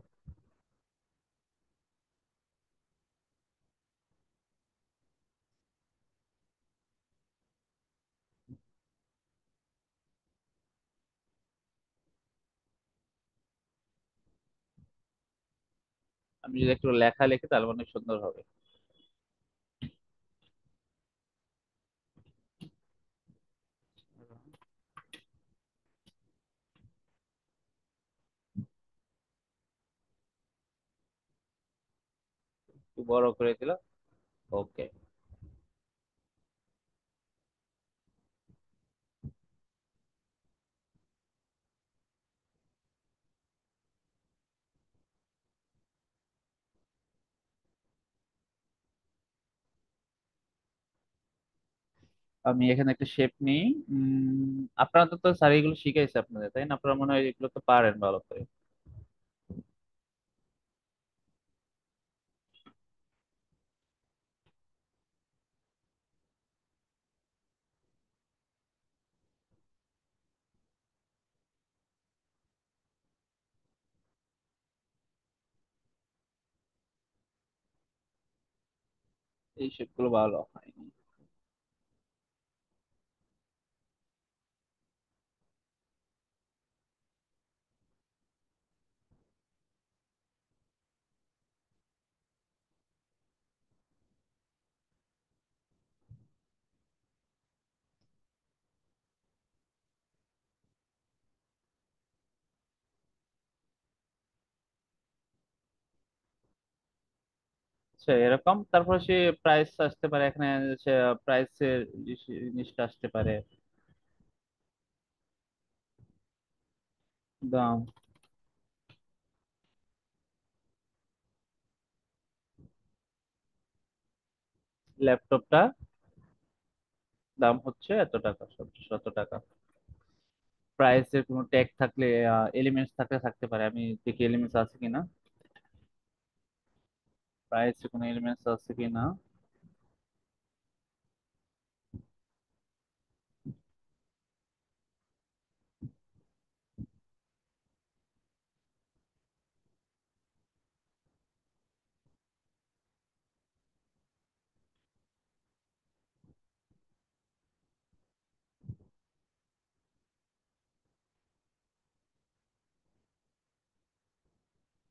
আমি যদি একটু লেখা লিখি তাহলে অনেক সুন্দর হবে। একটু বড় করে দিলাম। ওকে। আমি এখানে একটা শেপ নিই। আপনারা তো স্যার এগুলো শিখাইছে আপনাদের, তাই না? আপনারা মনে হয় এগুলো তো পারেন ভালো করে। এই শেপ গুলো ভালো হয়নি। আচ্ছা, এরকম তারপর সে প্রাইস আসতে পারে এখানে, সে প্রাইসের জিনিসটা আসতে পারে, দাম। ল্যাপটপটা দাম হচ্ছে এত টাকা, 1700 টাকা। প্রাইসের কোনো ট্যাগ থাকলে, এলিমেন্টস থাকলে থাকতে পারে, আমি দেখি এলিমেন্টস আছে কিনা। প্রাইসে কোনো এলিমেন্টস আছে কিনা।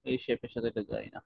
এই শেপের সাথে এটা যায় না।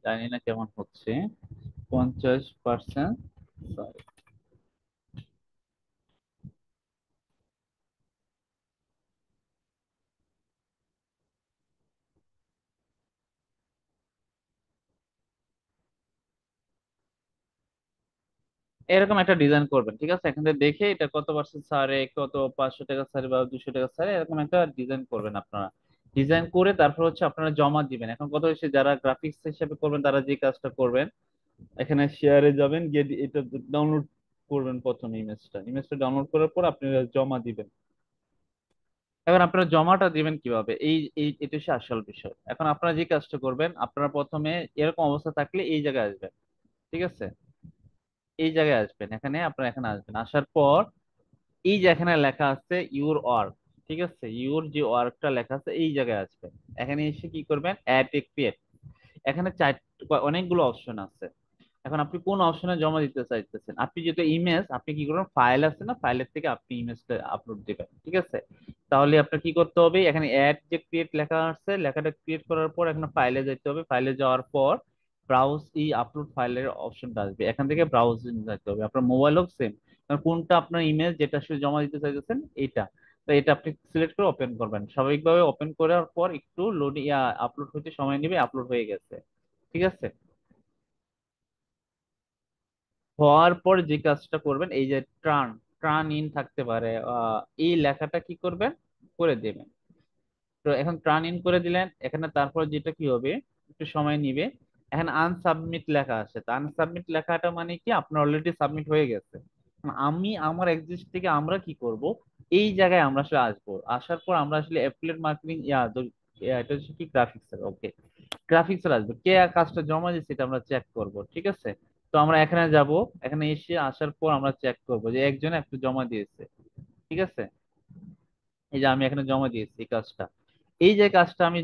জানি না কেমন হচ্ছে। 50%। এরকম একটা ডিজাইন করবেন, ঠিক আছে? এখান থেকে দেখে এটা কত পার্সেন্ট ছাড়ে, কত 500 টাকা ছাড়ে বা 200 টাকা ছাড়ে, এরকম একটা ডিজাইন করবেন আপনারা। ডিজাইন করে তারপর হচ্ছে আপনারা জমা দিবেন। এখন কথা হচ্ছে যারা গ্রাফিক্স হিসেবে করবেন তারা যে কাজটা করবেন, এখানে শেয়ারে যাবেন, গিয়ে এটা ডাউনলোড করবেন। প্রথমে ইমেজটা ডাউনলোড করার পর আপনারা জমা দিবেন। এখন আপনারা জমাটা দিবেন কিভাবে, এই এই এটা হচ্ছে আসল বিষয়। এখন আপনারা যে কাজটা করবেন, আপনারা প্রথমে এরকম অবস্থা থাকলে এই জায়গায় আসবেন, ঠিক আছে? এই জায়গায় আসবেন, এখানে আপনারা এখানে আসবেন, আসার পর এই যে এখানে লেখা আছে ইউর ওয়ার্ক, ঠিক আছে? ইউর যে ওয়ার্কটা লেখা আছে এই জায়গায় আসবেন। এখানে এসে কি করবেন, অ্যাড এ ক্রিয়েট। এখানে অনেকগুলো অপশন আছে। এখন আপনি কোন অপশনে জমা দিতে চাইতেছেন? আপনি যেহেতু ইমেজ, আপনি কি করবেন, ফাইল আছে না, ফাইলের থেকে আপনি ইমেজটা আপলোড দিবেন, ঠিক আছে? তাহলে আপনার কি করতে হবে, এখানে অ্যাড যে ক্রিয়েট লেখা আছে, লেখাটা ক্রিয়েট করার পর এখানে ফাইলে যেতে হবে। ফাইলে যাওয়ার পর ব্রাউজ এই আপলোড ফাইলের অপশনটা আসবে, এখান থেকে ব্রাউজ যেতে হবে। আপনার মোবাইল হোক সেম, কোনটা আপনার ইমেজ যেটা আসলে জমা দিতে চাইতেছেন এইটা। তো এটা আপনি সিলেক্ট করে ওপেন করবেন। স্বাভাবিকভাবে ওপেন করার পর একটু লোড আপলোড হতে সময় নেবে, আপলোড হয়ে গেছে, ঠিক আছে? হওয়ার পর যে কাজটা করবেন, এই যে ট্রান ট্রান ইন থাকতে পারে, এই লেখাটা কি করবেন, করে দেবেন। তো এখন ট্রান ইন করে দিলেন এখানে, তারপর যেটা কি হবে, একটু সময় নিবে। এখানে আনসাবমিট লেখা আছে, তো আনসাবমিট লেখাটা মানে কি আপনার অলরেডি সাবমিট হয়ে গেছে। আমি আমার এক্সিস্ট থেকে আমরা কি করব, এই জায়গায় আমরা আসলে আসবো। আসার পর আমরা আসলে অ্যাফিলিয়েট মার্কেটিং এটা হচ্ছে কি গ্রাফিক্স, ওকে? গ্রাফিক্স আসবে, কে কাজটা জমা দিচ্ছে এটা আমরা চেক করব, ঠিক আছে? তো আমরা এখানে যাব, এখানে এসে আসার পর আমরা চেক করব যে একজন একটা জমা দিয়েছে, ঠিক আছে? এই যে আমি এখানে জমা দিয়েছি এই কাজটা। এই যে কাজটা আমি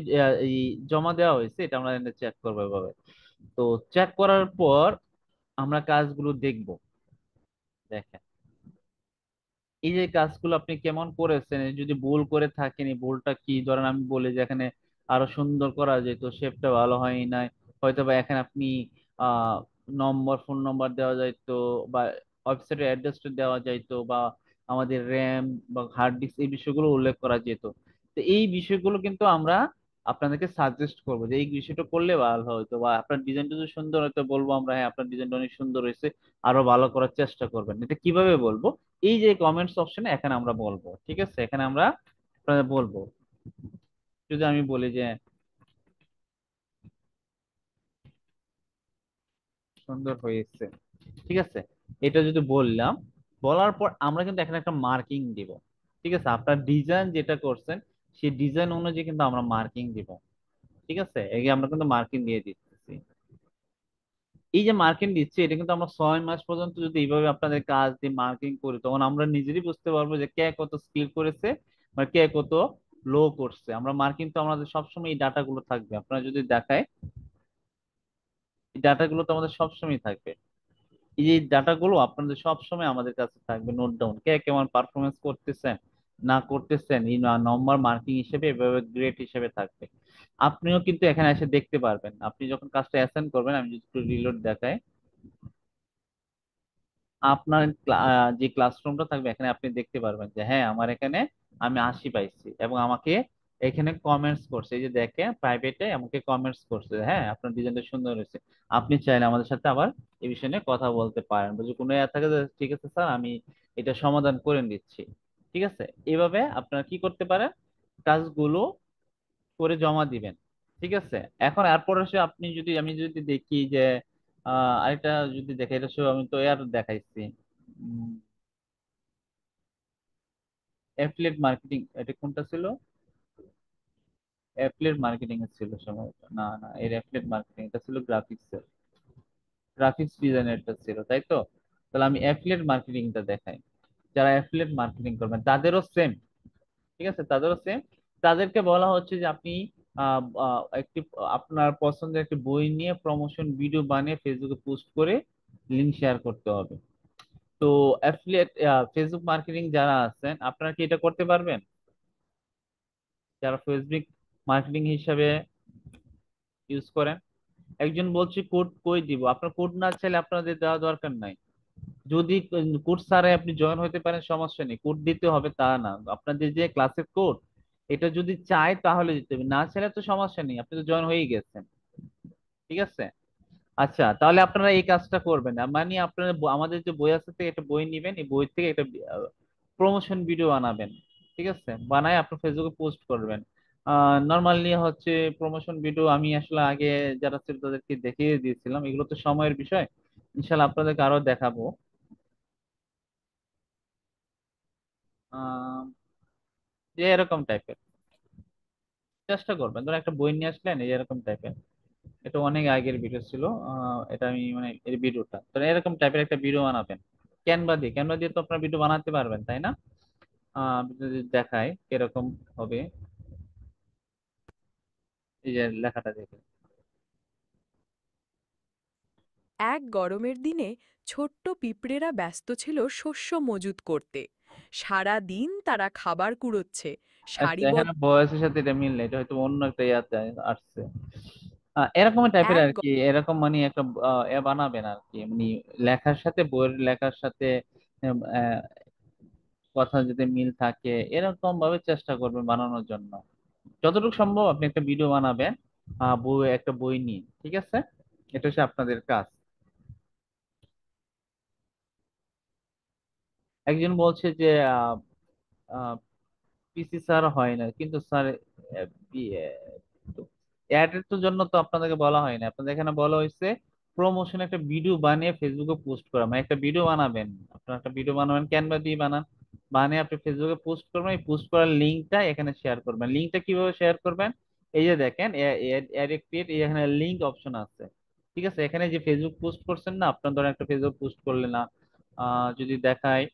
এই জমা দেওয়া হয়েছে, এটা আমরা চেক করবো এভাবে। তো চেক করার পর আমরা কাজগুলো দেখব। দেখেন, এই যে কাজগুলো আপনি কেমন করেছেন, যদি ভুল করে থাকেন এই ভুলটা কি, ধরেন আমি বলি যে এখানে আরো সুন্দর করা যেত, শেপটা ভালো হয় নাই। হয়তো বা এখানে আপনি আহ নম্বর, ফোন নম্বর দেওয়া যাইতো, বা ওয়েবসাইটের অ্যাড্রেসটা দেওয়া যাইতো, বা আমাদের র্যাম বা হার্ড ডিস্ক এই বিষয়গুলো উল্লেখ করা যেত। তো এই বিষয়গুলো কিন্তু আমরা আপনাদেরকে সাজেস্ট করবো যে এই বিষয়টা করলে ভালো হতো, বা আপনার ডিজাইনটা যদি সুন্দর হতো বলবো আমরা, হ্যাঁ আপনার ডিজাইনটা অনেক সুন্দর হয়েছে, আরো ভালো করার চেষ্টা করবেন। এটা কিভাবে বলবো? এই যে কমেন্টস অপশনে এখানে আমরা বলবো, ঠিক আছে, এখানে আমরা আপনাদের বলবো। যদি আমি বলি যে সুন্দর হয়েছে, ঠিক আছে, এটা যদি বললাম, বলার পর আমরা কিন্তু এখানে একটা মার্কিং দিব। ঠিক আছে, আপনার ডিজাইন যেটা করছেন সেই ডিজাইন অনুযায়ী কিন্তু আমরা মার্কিং দিব। ঠিক আছে, এই যে আমরা কিন্তু মার্কিং দিয়ে দিচ্ছি। এই যে মার্কিং দিচ্ছি, এটা কিন্তু আমরা 6 মাস পর্যন্ত যদি এইভাবে আপনাদের কাজ দিয়ে মার্কিং করি, তখন আমরা নিজেরই বুঝতে পারবো যে কে কত স্কিল করেছে, বা কে কত লো করছে। আমরা মার্কিং তো আমাদের সবসময় এই ডাটাগুলো থাকবে, আপনারা যদি দেখায় এই ডাটাগুলো তো আমাদের সবসময় থাকবে। এই যে ডাটাগুলো আপনাদের সব সময় আমাদের কাছে থাকবে, নোট ডাউন, কে কেমন পারফরমেন্স করতেছেন না করতেছেন, এই নম্বর মার্কিং হিসেবে এভাবে গ্রেড হিসেবে থাকবে। আপনিও কিন্তু এখানে এসে দেখতে পারবেন, আপনি যখন কাজটা অ্যাসাইন করবেন, আমি যদি একটু রিলোড দেখাই, আপনার যে ক্লাসরুমটা থাকবে এখানে আপনি দেখতে পারবেন যে হ্যাঁ আমার এখানে আমি 80 পাইছি, এবং আমাকে এখানে কমেন্টস করছে, এই যে দেখেন প্রাইভেটে আমাকে কমেন্টস করছে, হ্যাঁ আপনার ডিজাইনটা সুন্দর হয়েছে। আপনি চাইলে আমাদের সাথে আবার এই বিষয় নিয়ে কথা বলতে পারেন, যদি কোনো ইয়া থাকে যে, ঠিক আছে স্যার আমি এটা সমাধান করে দিচ্ছি। ঠিক আছে, এভাবে আপনারা কি করতে পারেন, কাজগুলো করে জমা দিবেন। ঠিক আছে, এখন এরপর এসে আপনি যদি, আমি যদি দেখি যে আরেকটা যদি দেখে, এটা সব আমি তো এর দেখাইছি, অ্যাফিলিয়েট মার্কেটিং, এটা কোনটা ছিল? অ্যাফিলিয়েট মার্কেটিং এর ছিল সম্ভবত, না না, এর অ্যাফিলিয়েট মার্কেটিং এটা ছিল গ্রাফিক্স এর, গ্রাফিক্স ডিজাইনেরটা ছিল, তাই তো? তাহলে আমি অ্যাফিলিয়েট মার্কেটিংটা দেখাই। যারা অ্যাফিলিয়েট মার্কেটিং করবেন তাদেরও সেম, ঠিক আছে, তাদেরও সেম। তাদেরকে বলা হচ্ছে যে আপনি একটি আপনার পছন্দের একটি বই নিয়ে প্রমোশন ভিডিও বানিয়ে ফেসবুকে পোস্ট করে লিংক শেয়ার করতে হবে। তো অ্যাফিলিয়েট ফেসবুক মার্কেটিং যারা আছেন, আপনারা কি এটা করতে পারবেন? যারা ফেসবুক মার্কেটিং হিসাবে ইউজ করেন, একজন বলছে কোড কই দিব, আপনার কোড না চাইলে আপনাদের দেওয়া দরকার নাই। যদি কোড ছাড়াই আপনি জয়েন হতে পারেন সমস্যা নেই, কোড দিতে হবে তা না, আপনাদের যে ক্লাসের কোড এটা যদি চায় তাহলে দিতে হবে, না চাইলে তো সমস্যা নেই, আপনি তো জয়েন হয়ে গেছেন। ঠিক আছে, আচ্ছা তাহলে আপনারা এই কাজটা করবেন না, মানে আপনারা আমাদের যে বই আছে থেকে একটা বই নিবেন, এই বই থেকে একটা প্রমোশন ভিডিও বানাবেন। ঠিক আছে, বানায় আপনি ফেসবুকে পোস্ট করবেন। নর্মালি হচ্ছে প্রমোশন ভিডিও আমি আসলে আগে যারা ছিল তাদেরকে দেখিয়ে দিয়েছিলাম, এগুলো তো সময়ের বিষয়, ইনশাল্লাহ আপনাদেরকে আরো দেখাবো। আহ যে এরকম টাইপের চেষ্টা করবেন, ধরুন একটা বই নিয়ে আসলেন এই এরকম টাইপের, এটা অনেক আগের ভিডিও ছিল, এটা আমি মানে এই ভিডিওটা তো এরকম টাইপের একটা ভিডিও বানাবেন। ক্যানভা দিয়ে, ক্যানভা দিয়ে তো আপনার ভিডিও বানাতে পারবেন তাই না? যদি দেখায় এরকম হবে, এই যে লেখাটা দেখে। এক গরমের দিনে ছোট্ট পিঁপড়েরা ব্যস্ত ছিল শস্য মজুত করতে। সারা দিন তারা খাবার কুড়োচ্ছে আচ্ছা, সারিবদ্ধ। এখানে বয়সের সাথে এটা মিল নেই, এটা হয়তো অন্য একটা ইয়াতে আসছে। এরকম টাইপের এক আর কি, এরকম মানে একটা এ বানাবেন আর কি, মানে লেখার সাথে, বইয়ের লেখার সাথে আহ, কথা যদি মিল থাকে এরকম ভাবে চেষ্টা করবেন বানানোর জন্য। যতটুকু সম্ভব আপনি একটা ভিডিও বানাবেন, বই, একটা বই নিয়ে, ঠিক আছে, এটা হচ্ছে আপনাদের কাজ। একজন বলছে যে পিসি স্যার হয় না, কিন্তু স্যার অ্যাডের তো জন্য তো আপনাদেরকে বলা হয় না, আপনাদের এখানে বলা হয়েছে প্রমোশন একটা ভিডিও বানিয়ে ফেসবুকে পোস্ট করা, মানে একটা ভিডিও বানাবেন, আপনার একটা ভিডিও বানাবেন ক্যানভা দিয়ে বানান, বানিয়ে আপনি ফেসবুকে পোস্ট করবেন, এই পোস্ট করার লিঙ্কটা এখানে শেয়ার করবেন। লিঙ্কটা কিভাবে শেয়ার করবেন? এই যে দেখেন ক্রিয়েট, এখানে লিঙ্ক অপশন আছে। ঠিক আছে, এখানে যে ফেসবুক পোস্ট করছেন না, আপনার ধরেন একটা ফেসবুক পোস্ট করলেন না, যদি দেখায়,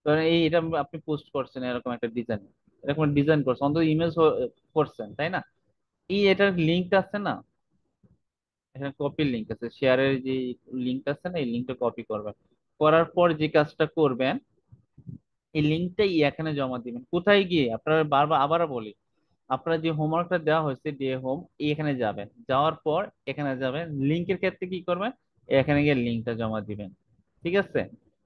ধরেন এই এটা আপনি পোস্ট করছেন এরকম একটা ডিজাইন, এরকম ডিজাইন করছেন, অন্তত ইমেজ করছেন তাই না? এই এটার লিঙ্ক আছে না, এখানে কপি লিঙ্ক আছে, শেয়ারের যে লিঙ্ক আছে না, এই লিঙ্কটা কপি করবেন। করার পর যে কাজটা করবেন, এই লিঙ্কটাই এখানে জমা দিবেন। কোথায় গিয়ে? আপনারা বারবার আবারও বলি, আপনার যে হোমওয়ার্কটা দেওয়া হয়েছে ডে হোম, এখানে যাবেন, যাওয়ার পর এখানে যাবেন, লিঙ্কের ক্ষেত্রে কি করবেন, এখানে গিয়ে লিঙ্কটা জমা দিবেন। ঠিক আছে?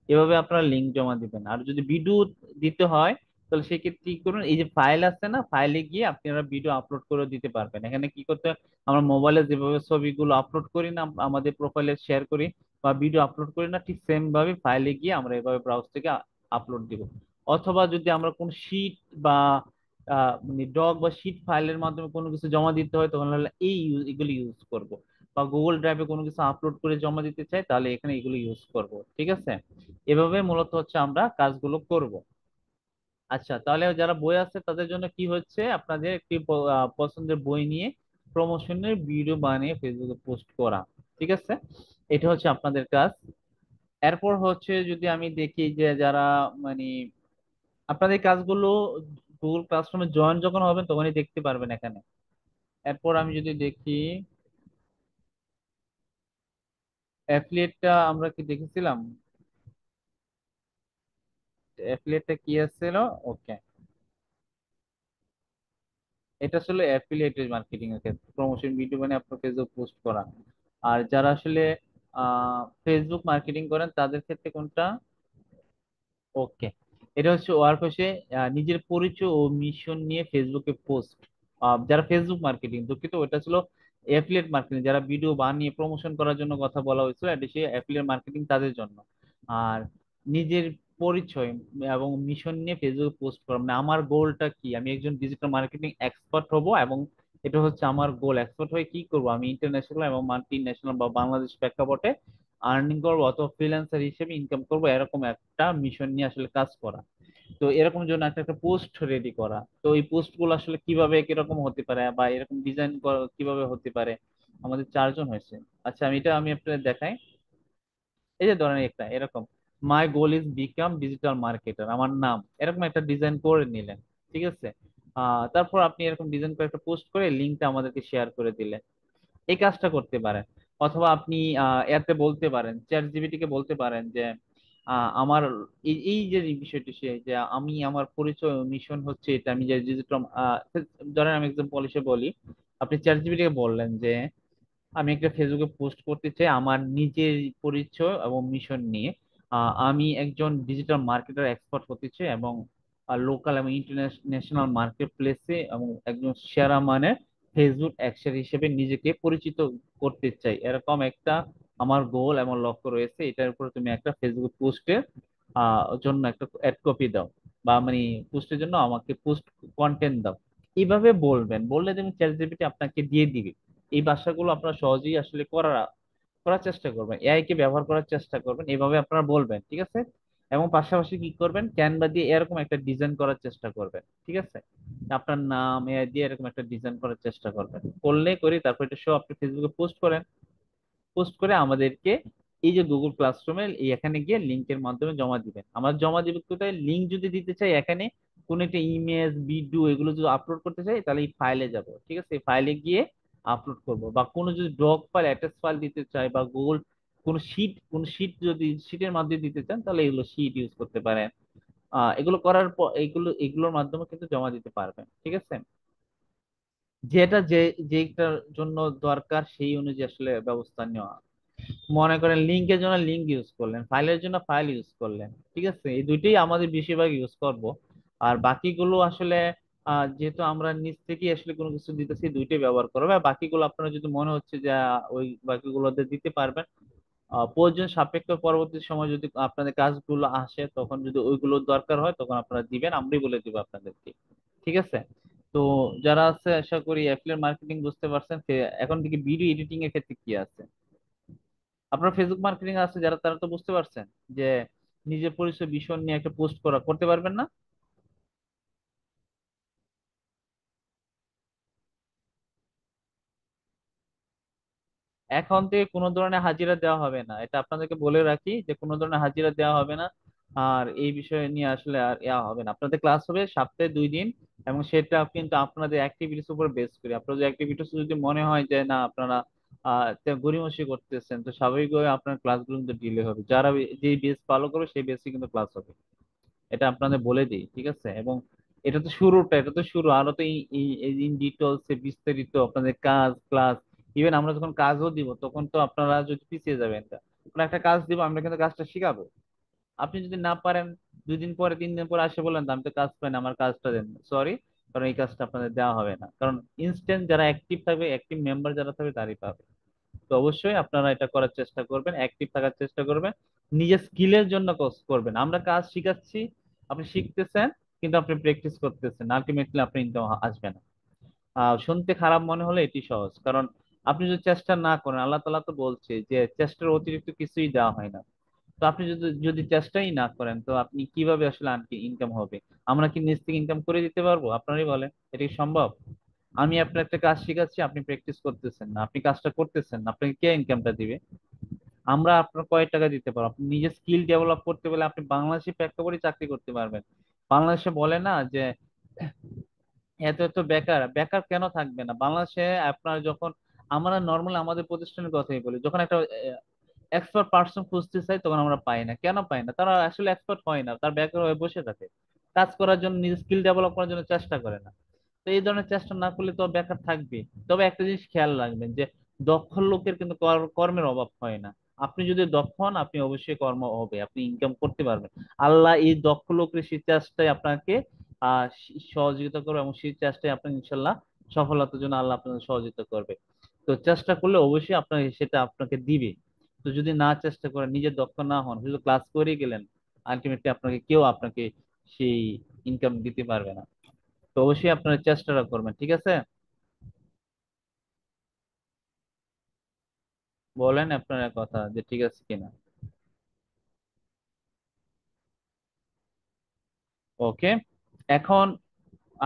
এভাবে আপনারা লিঙ্ক জমা দিবেন। আর যদি ভিডিও দিতে হয়, তাহলে সেক্ষেত্রে কি করুন, এই যে ফাইল আছে না, ফাইলে গিয়ে আপনারা ভিডিও আপলোড করে দিতে পারবেন। এখানে কি করতে হয়, আমরা মোবাইলে যেভাবে ছবিগুলো আপলোড করি না, আমাদের প্রোফাইলে শেয়ার করি বা ভিডিও আপলোড করি না, ঠিক সেম ভাবে ফাইলে গিয়ে আমরা এভাবে ব্রাউজ থেকে আপলোড দিব। অথবা যদি আমরা কোন শীট বা মানে ডক বা শিট ফাইলের মাধ্যমে কোনো কিছু জমা দিতে হয়, তখন হলে এগুলি ইউজ করব। বা গুগল ড্রাইভে কোনো কিছু আপলোড করে জমা দিতে চাই, তাহলে এখানে এগুলো ইউজ করব। ঠিক আছে? এভাবে মূলত হচ্ছে আমরা কাজগুলো করব। আচ্ছা, তাহলে যারা বই আছে তাদের জন্য কি হচ্ছে, আপনাদের একটি পছন্দের বই নিয়ে প্রমোশনের ভিডিও বানিয়ে ফেসবুকে পোস্ট করা। ঠিক আছে? এটা হচ্ছে আপনাদের কাজ। এরপর হচ্ছে যদি আমি দেখি যে যারা মানে আপনাদের এই কাজগুলো গুগল ক্লাসরুমে জয়েন যখন হবেন তখনই দেখতে পারবেন এখানে। এরপর আমি যদি দেখি অ্যাফিলিয়েটটা আমরা কি দেখেছিলাম, অ্যাফিলিয়েটটা কি আসছিল? ওকে, এটা আসলে অ্যাফিলিয়েট মার্কেটিং এর ক্ষেত্রে প্রমোশন ভিডিও মানে আপনার ফেসবুক পোস্ট করা। আর যারা আসলে ফেসবুক মার্কেটিং করেন তাদের ক্ষেত্রে কোনটা? ওকে, এটা হচ্ছে ওয়ার্ক হচ্ছে নিজের পরিচয় ও মিশন নিয়ে ফেসবুকে পোস্ট। যারা ফেসবুক মার্কেটিং, দুঃখিত, ওটা ছিল অ্যাফিলিয়েট মার্কেটিং। যারা ভিডিও বানিয়ে প্রমোশন করার জন্য কথা বলা হয়েছিল, এটা সে অ্যাফিলিয়েট মার্কেটিং তাদের জন্য। আর নিজের পরিচয় এবং মিশন নিয়ে ফেসবুকে পোস্ট করা মানে আমার গোলটা কি, আমি একজন ডিজিটাল মার্কেটিং এক্সপার্ট হব, এবং এটা হচ্ছে আমার গোল। এক্সপার্ট হয়ে কি করব, আমি ইন্টারন্যাশনাল এবং মাল্টি ন্যাশনাল বা বাংলাদেশ প্রেক্ষাপটে আর্নিং করবো অথবা ফ্রিল্যান্সার হিসেবে ইনকাম করবো, এরকম একটা মিশন নিয়ে আসলে কাজ করা। তো এরকম জন্য একটা একটা পোস্ট রেডি করা। তো এই পোস্ট গুলো আসলে কিভাবে কিরকম হতে পারে বা এরকম ডিজাইন কিভাবে হতে পারে, আমাদের চারজন হয়েছে। আচ্ছা, আমি আপনাদের দেখাই। এই যে ধরেন একটা এরকম, my goal is become digital marketer, আমার নাম, এরকম একটা ডিজাইন করে নিলেন। ঠিক আছে? তারপর আপনি এরকম ডিজাইন করে একটা পোস্ট করে লিঙ্কটা আমাদেরকে শেয়ার করে দিলেন। এই কাজটা করতে পারেন। অথবা আপনি এতে বলতে পারেন, চ্যাট জিপিটি কে বলতে পারেন যে আমার এই যে বিষয়টি, সে যে আমি আমার পরিচয় মিশন হচ্ছে এটা, আমি যে ডিজিটাল ধরেন আমি এক্সাম্পল হিসেবে বলি, আপনি চ্যাট জিপিটি কে বললেন যে আমি একটা ফেসবুকে পোস্ট করতে চাই আমার নিজের পরিচয় এবং মিশন নিয়ে। আমি একজন ডিজিটাল মার্কেটার এক্সপার্ট হতে চাই এবং লোকাল এবং ইন্টারন্যাশনাল মার্কেট প্লেসে এবং একজন সেরা মানের ফেসবুক এক্সার হিসেবে নিজেকে পরিচিত করতে চাই, এরকম একটা আমার গোল এবং লক্ষ্য রয়েছে। এটার উপরে তুমি একটা ফেসবুক পোস্টের জন্য একটা অ্যাড কপি দাও, বা মানে পোস্টের জন্য আমাকে পোস্ট কন্টেন্ট দাও। এইভাবে বলবেন, বললে তুমি চ্যাট জিপিটি আপনাকে দিয়ে দিবে। এই ভাষাগুলো আপনারা সহজেই আসলে করার চেষ্টা করবেন, এআই কে ব্যবহার করার চেষ্টা করবেন, এইভাবে আপনারা বলবেন। ঠিক আছে? এবং পাশাপাশি কি করবেন, ক্যানভা দিয়ে এরকম একটা ডিজাইন করার চেষ্টা করবেন। ঠিক আছে? আপনার নাম এআই দিয়ে এরকম একটা ডিজাইন করার চেষ্টা করবেন, করলে করি তারপর এটা সব আপনি ফেসবুকে পোস্ট করেন। পোস্ট করে আমাদেরকে এই যে গুগল ক্লাসরুমে এখানে গিয়ে লিংকের মাধ্যমে জমা দিবেন। আমরা জমা দিব কোথায়, লিংক যদি দিতে চাই এখানে, কোন একটা ইমেজ ভিডিও এগুলো যদি আপলোড করতে চাই, তাহলে এই ফাইলে যাব। ঠিক আছে? এই ফাইলে গিয়ে আপলোড করব। বা কোনো যদি ডক ফাইল অ্যাটাচ ফাইল দিতে চাই, বা গুগল কোন শীট যদি শীটের মাধ্যমে দিতে চান, তাহলে এগুলো শীট ইউজ করতে পারেন। এগুলো করার পর এগুলোর মাধ্যমে কিন্তু জমা দিতে পারবেন। ঠিক আছে? যেটা যেটার জন্য দরকার সেই অনুযায়ী আসলে ব্যবস্থা নেওয়া। মনে করেন লিঙ্কের জন্য লিঙ্ক ইউজ করলেন, ফাইলের জন্য ফাইল ইউজ করলেন। ঠিক আছে? এই দুইটাই আমাদের বেশিরভাগ ইউজ করব। আর বাকিগুলো আসলে যেহেতু আমরা নিজ থেকে আসলে কোনো কিছু দিতেছি, দুইটাই ব্যবহার করবো। আর বাকিগুলো আপনারা যদি মনে হচ্ছে যে ওই বাকিগুলোতে দিতে পারবেন, প্রয়োজন সাপেক্ষ পরবর্তী সময় যদি আপনাদের কাজগুলো আসে, তখন যদি ওইগুলো দরকার হয় তখন আপনারা দিবেন, আমরাই বলে দিব আপনাদেরকে। ঠিক আছে? তো যারা আছে আশা করি অ্যাফিলিয়েট মার্কেটিং বুঝতে পারছেন। এখন থেকে ভিডিও এডিটিং এর ক্ষেত্রে কি আছে, আপনার ফেসবুক মার্কেটিং আছে যারা, তারা তো বুঝতে পারছেন যে নিজের পরিচয় বিষয় নিয়ে একটা পোস্ট করতে পারবেন না? এখন থেকে কোনো ধরনের হাজিরা দেওয়া হবে না, এটা আপনাদেরকে বলে রাখি যে কোনো ধরনের হাজিরা দেওয়া হবে না। আর এই বিষয় নিয়ে আসলে আর ইয়া হবে না। আপনাদের ক্লাস হবে সপ্তাহে 2 দিন, এবং সেটা কিন্তু আপনাদের অ্যাক্টিভিটিস উপর বেস করে। আপনাদের অ্যাক্টিভিটিস যদি মনে হয় যে না আপনারা গড়িমসি করতেছেন, তো স্বাভাবিকভাবে আপনার ক্লাসগুলো কিন্তু ডিলে হবে। যারা যে বেস ফলো করবে সেই বেসে কিন্তু ক্লাস হবে। এটা আপনাদের বলে দিই, ঠিক আছে? এবং এটা তো শুরুটা, এটা তো শুরু, আরো তো ইন ডিটেলস বিস্তারিত আপনাদের কাজ ক্লাস, ইভেন আমরা যখন কাজও দিব তখন তো আপনারা যদি পিছিয়ে যাবেন, আমরা একটা কাজ দিব, আমরা কিন্তু কাজটা শিখাবো। আপনি যদি না পারেন, 2 দিন পরে 3 দিন পরে আসে বলেন আমি তো কাজ পাই না, আমার কাজটা দেন, সরি, কারণ এই কাজটা আপনাদের দেওয়া হবে না, কারণ ইনস্ট্যান্ট যারা অ্যাক্টিভ থাকবে, অ্যাক্টিভ মেম্বার যারা থাকবে তারই পাবে। তো অবশ্যই আপনারা এটা করার চেষ্টা করবেন, অ্যাক্টিভ থাকার চেষ্টা করবেন, নিজের স্কিলের জন্য কাজ করবেন। আমরা কাজ শিখাচ্ছি, আপনি শিখতেছেন, কিন্তু আপনি প্র্যাকটিস করতেছেন, আলটিমেটলি আপনি ইনকাম আসবে না। শুনতে খারাপ মনে হলে এটি সহজ, কারণ আপনি যদি চেষ্টা না করেন, আল্লাহ তাআলা তো বলছে যে চেষ্টার অতিরিক্ত কিছুই দেওয়া হয় না। তো আপনি যদি যদি চেষ্টাই না করেন, তো আপনি কিভাবে আসলে আনকি ইনকাম হবে? আমরা কি নিজ থেকে ইনকাম করে দিতে পারবো? আপনারই বলেন, এটা কি সম্ভব? আমি আপনার একটা কাজ শিখাচ্ছি, আপনি প্র্যাকটিস করতেছেন না, আপনি কাজটা করতেছেন না, আপনাকে কে ইনকামটা দিবে? আমরা আপনার কয় টাকা দিতে পারবো? আপনি নিজের স্কিল ডেভেলপ করতে পারলে আপনি বাংলাদেশে প্রেক্ষাপটে চাকরি করতে পারবেন। বাংলাদেশে বলে না যে এত এত বেকার, বেকার কেন থাকবে না বাংলাদেশে? আপনার যখন, আমরা নর্মালি আমাদের প্রতিষ্ঠানের কথাই বলি, যখন একটা এক্সপার্ট পার্সন খুঁজতে চাই তখন আমরা পাই না। কেন পাই না? তারা আসলে এক্সপার্ট হয় না, তার বেকার হয়ে বসে থাকে, কাজ করার জন্য, নিজের স্কিল ডেভেলপ করার জন্য চেষ্টা করে না। তো এই ধরনের চেষ্টা না করলে তো বেকার থাকবে। তবে একটা জিনিস খেয়াল রাখবেন যে দক্ষ লোকের কিন্তু কর্মের অভাব হয় না। আপনি যদি দক্ষ হন, আপনি অবশ্যই কর্ম হবে, আপনি ইনকাম করতে পারবেন। আল্লাহ এই দক্ষ লোকের সেই চেষ্টায় আপনাকে সহযোগিতা করবে, এবং সেই চেষ্টায় আপনার ইনশাল্লাহ সফলতার জন্য আল্লাহ আপনাকে সহযোগিতা করবে। তো চেষ্টা করলে অবশ্যই আপনার সেটা আপনাকে দিবে। তো যদি না চেষ্টা করেন, নিজে দক্ষ না হন, শুধু ক্লাস করে গেলেন, আলটিমেটলি আপনাকে কেউ আপনাকে সেই ইনকাম দিতে পারবে না। তো অবশ্যই আপনারা চেষ্টাটা করবেন, ঠিক আছে? বলেন আপনার কথা যে ঠিক আছে কিনা। ওকে, এখন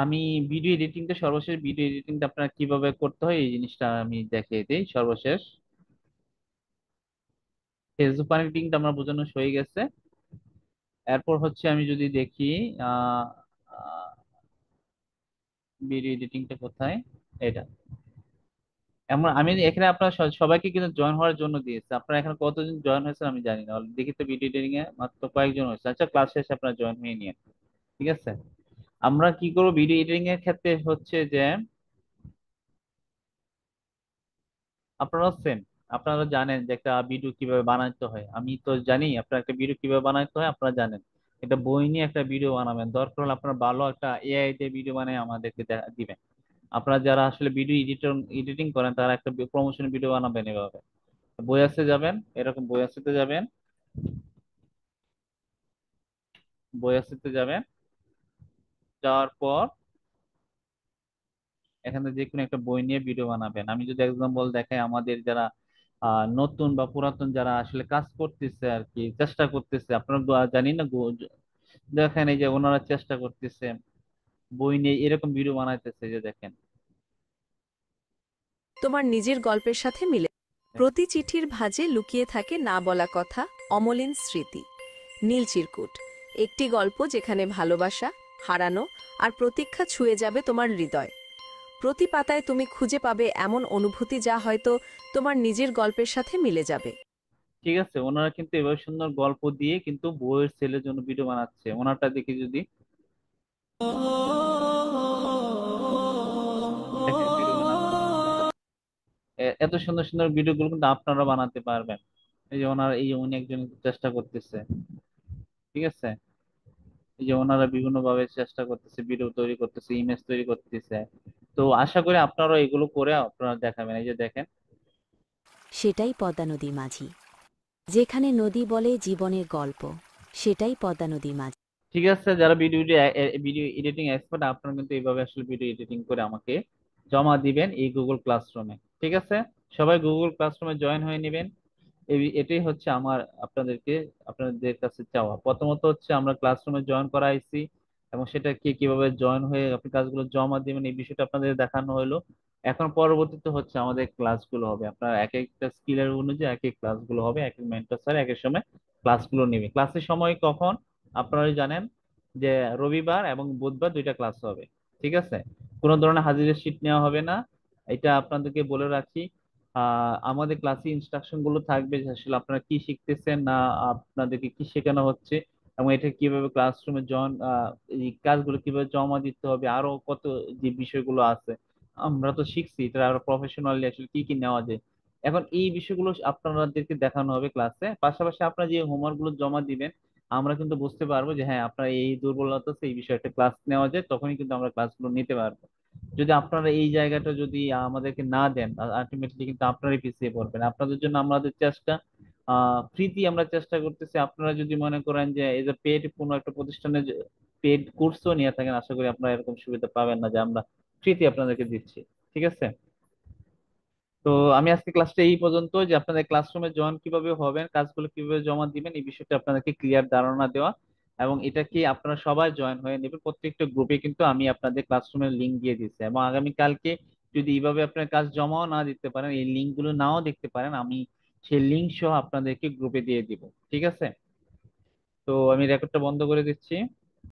আমি ভিডিও এডিটিংটা, সর্বশেষ ভিডিও এডিটিংটা আপনার কিভাবে করতে হয় এই জিনিসটা আমি দেখিয়ে দিই সর্বশেষ। ফেসবুক মার্কেটিংটা আমরা বোঝানো হয়ে গেছে। এরপর হচ্ছে আমি যদি দেখি আহ ভিডিও এডিটিংটা কোথায়, এটা। এমন আমি এখানে আপনার সবাইকে কিন্তু জয়েন হওয়ার জন্য দিয়েছে, আপনারা এখানে কতজন জয়েন হয়েছে আমি জানি না, দেখি তো ভিডিও এডিটিং এ মাত্র কয়েকজন হয়েছে। আচ্ছা, ক্লাস শেষে আপনারা জয়েন হয়ে নিন, ঠিক আছে? আমরা কি করবো ভিডিও এডিটিং এর ক্ষেত্রে হচ্ছে যে, আপনারা সেম, আপনারা জানেন যে একটা ভিডিও কিভাবে বানাইতে হয়, আমি তো জানি আপনারা একটা ভিডিও কিভাবে বানাইতে হয়, আপনারা জানেন। একটা বই নিয়ে একটা ভিডিও বানাবেন, দরকার হলে আপনারা ভালো একটা এআই দিয়ে ভিডিও বানিয়ে আমাদেরকে দিবেন। আপনারা যারা আসলে ভিডিও এডিটিং করেন তারা একটা প্রমোশন ভিডিও বানাবেন এভাবে। বইয়াসে যাবেন, এরকম বইয়াসিতে যাবেন, বইয়াসিতে যাবেন, যাওয়ার পর এখানে যে কোনো একটা বই নিয়ে ভিডিও বানাবেন। আমি যদি এক্সাম্পল দেখাই, আমাদের যারা নতুন বা পুরাতন যারা আসলে কাজ করতেছে আর কি, চেষ্টা করতেছে, আপনারা জানি না দেখেন এই যে ওনারা চেষ্টা করতেছে, বই নিয়ে এরকম ভিডিও বানাইতেছে, যে দেখেন। তোমার নিজের গল্পের সাথে মিলে প্রতি চিঠির ভাঁজে লুকিয়ে থাকে না বলা কথা, অমলিন স্মৃতি। নীল চিরকুট, একটি গল্প যেখানে ভালোবাসা, হারানো আর প্রতীক্ষা ছুঁয়ে যাবে তোমার হৃদয়। প্রতি পাতায় তুমি খুঁজে পাবে এমন অনুভূতি যা হয়তো তোমার নিজের গল্পের সাথে মিলে যাবে। ঠিক আছে, ওনারা কিন্তু এবার সুন্দর গল্প দিয়ে কিন্তু বইয়ের সেলের জন্য ভিডিও বানাচ্ছে, ওনারটা দেখি যদি দেখেন ভিডিও বানানো, এত সুন্দর সুন্দর ভিডিও গুলো কিন্তু আপনারা বানাতে পারবেন। এই যে ওনার, এই যে উনি একজন চেষ্টা করতেছে, ঠিক আছে? এই যে ওনারা বিভিন্ন ভাবে চেষ্টা করতেছে, ভিডিও তৈরি করতেছে, ইমেজ তৈরি করতেছে। তো আশা করি আপনারা এগুলো করে আপনারা দেখাবেন, এই যে দেখেন। সেটাই পদ্মা নদীর মাঝি, যেখানে নদী বলে জীবনের গল্প, সেটাই পদ্মা নদীর মাঝি। ঠিক আছে, যারা ভিডিও এডিটিং এক্সপার্ট, আপনারা কিন্তু এইভাবে আসলে ভিডিও এডিটিং করে আমাকে জমা দিবেন এই গুগল ক্লাসরুমে, ঠিক আছে? সবাই গুগল ক্লাসরুমে জয়েন হয়ে নেবেন। এটাই হচ্ছে আমার আপনাদের কাছে চাওয়া। প্রথমত হচ্ছে আমরা ক্লাসরুমে জয়েন করাইছি, এবং সেটা কিভাবে জয়েন হয়ে আপনি কাজগুলো জমা দিবেন এই বিষয়টা আপনাদের দেখানো হলো। এখন পরবর্তীতে হচ্ছে আমাদের ক্লাসগুলো হবে, আপনার এক একটা স্কিলের অনুযায়ী এক এক ক্লাসগুলো হবে, এক এক মেন্টর স্যার এক এক সময় ক্লাসগুলো নেবে। ক্লাসের সময় কখন আপনারা জানেন যে রবিবার এবং বুধবার 2টা ক্লাস হবে, ঠিক আছে? কোনো ধরনের হাজিরা শিট নেওয়া হবে না, এটা আপনাদেরকে বলে রাখি। আমাদের ক্লাসে ইনস্ট্রাকশন গুলো থাকবে যে আসলে আপনারা কি শিখতেছেন, না আপনাদেরকে কি শেখানো হচ্ছে, এবং এটা কিভাবে ক্লাসরুমে এই কাজগুলো কিভাবে জমা দিতে হবে, আরো কত যে বিষয়গুলো আছে আমরা তো শিখছি, এটা আরো প্রফেশনালি আসলে কি কি নেওয়া যায়। এখন এই বিষয়গুলো আপনাদেরকে দেখানো হবে ক্লাসে, পাশাপাশি আপনারা যে হোমওয়ার্ক গুলো জমা দিবেন আমরা কিন্তু বুঝতে পারবো যে হ্যাঁ আপনার এই দুর্বলতা আছে, এই বিষয়ে একটা ক্লাস নেওয়া যায়, তখনই কিন্তু আমরা ক্লাসগুলো নিতে পারবো। যদি আপনারা এই জায়গাটা যদি আমাদেরকে না দেন, আলটিমেটলি কিন্তু আপনারাই পিছিয়ে পড়বেন। আপনাদের জন্য আমাদের চেষ্টা ফ্রিতে আমরা চেষ্টা করতেছি। আপনারা যদি মনে করেন যে এজ এ পেড কোনো একটা প্রতিষ্ঠানে পেড কোর্সও নিয়ে থাকেন, আশা করি আপনারা এরকম সুবিধা পাবেন না যে আমরা ফ্রিতে আপনাদেরকে দিচ্ছি। ঠিক আছে? তো আমি আজকে ক্লাসটা এই পর্যন্ত, যে আপনাদের ক্লাসরুমে জয়েন কিভাবে হবেন, কাজগুলো কিভাবে জমা দিবেন, এই বিষয়টা আপনাদেরকে ক্লিয়ার ধারণা দেওয়া, এবং এটা কি আপনারা সবাই জয়েন হয়ে নেবেন। প্রত্যেকটা গ্রুপে কিন্তু আমি আপনাদের ক্লাসরুমের লিংক দিয়ে দিচ্ছি, এবং আগামী কালকে যদি এইভাবে আপনার কাজ জমাও না দিতে পারেন, এই লিংক গুলো নাও দেখতে পারেন, আমি সেই লিংক সহ আপনাদেরকে গ্রুপে দিয়ে দিব। ঠিক আছে? তো আমি রেকর্ডটা বন্ধ করে দিচ্ছি।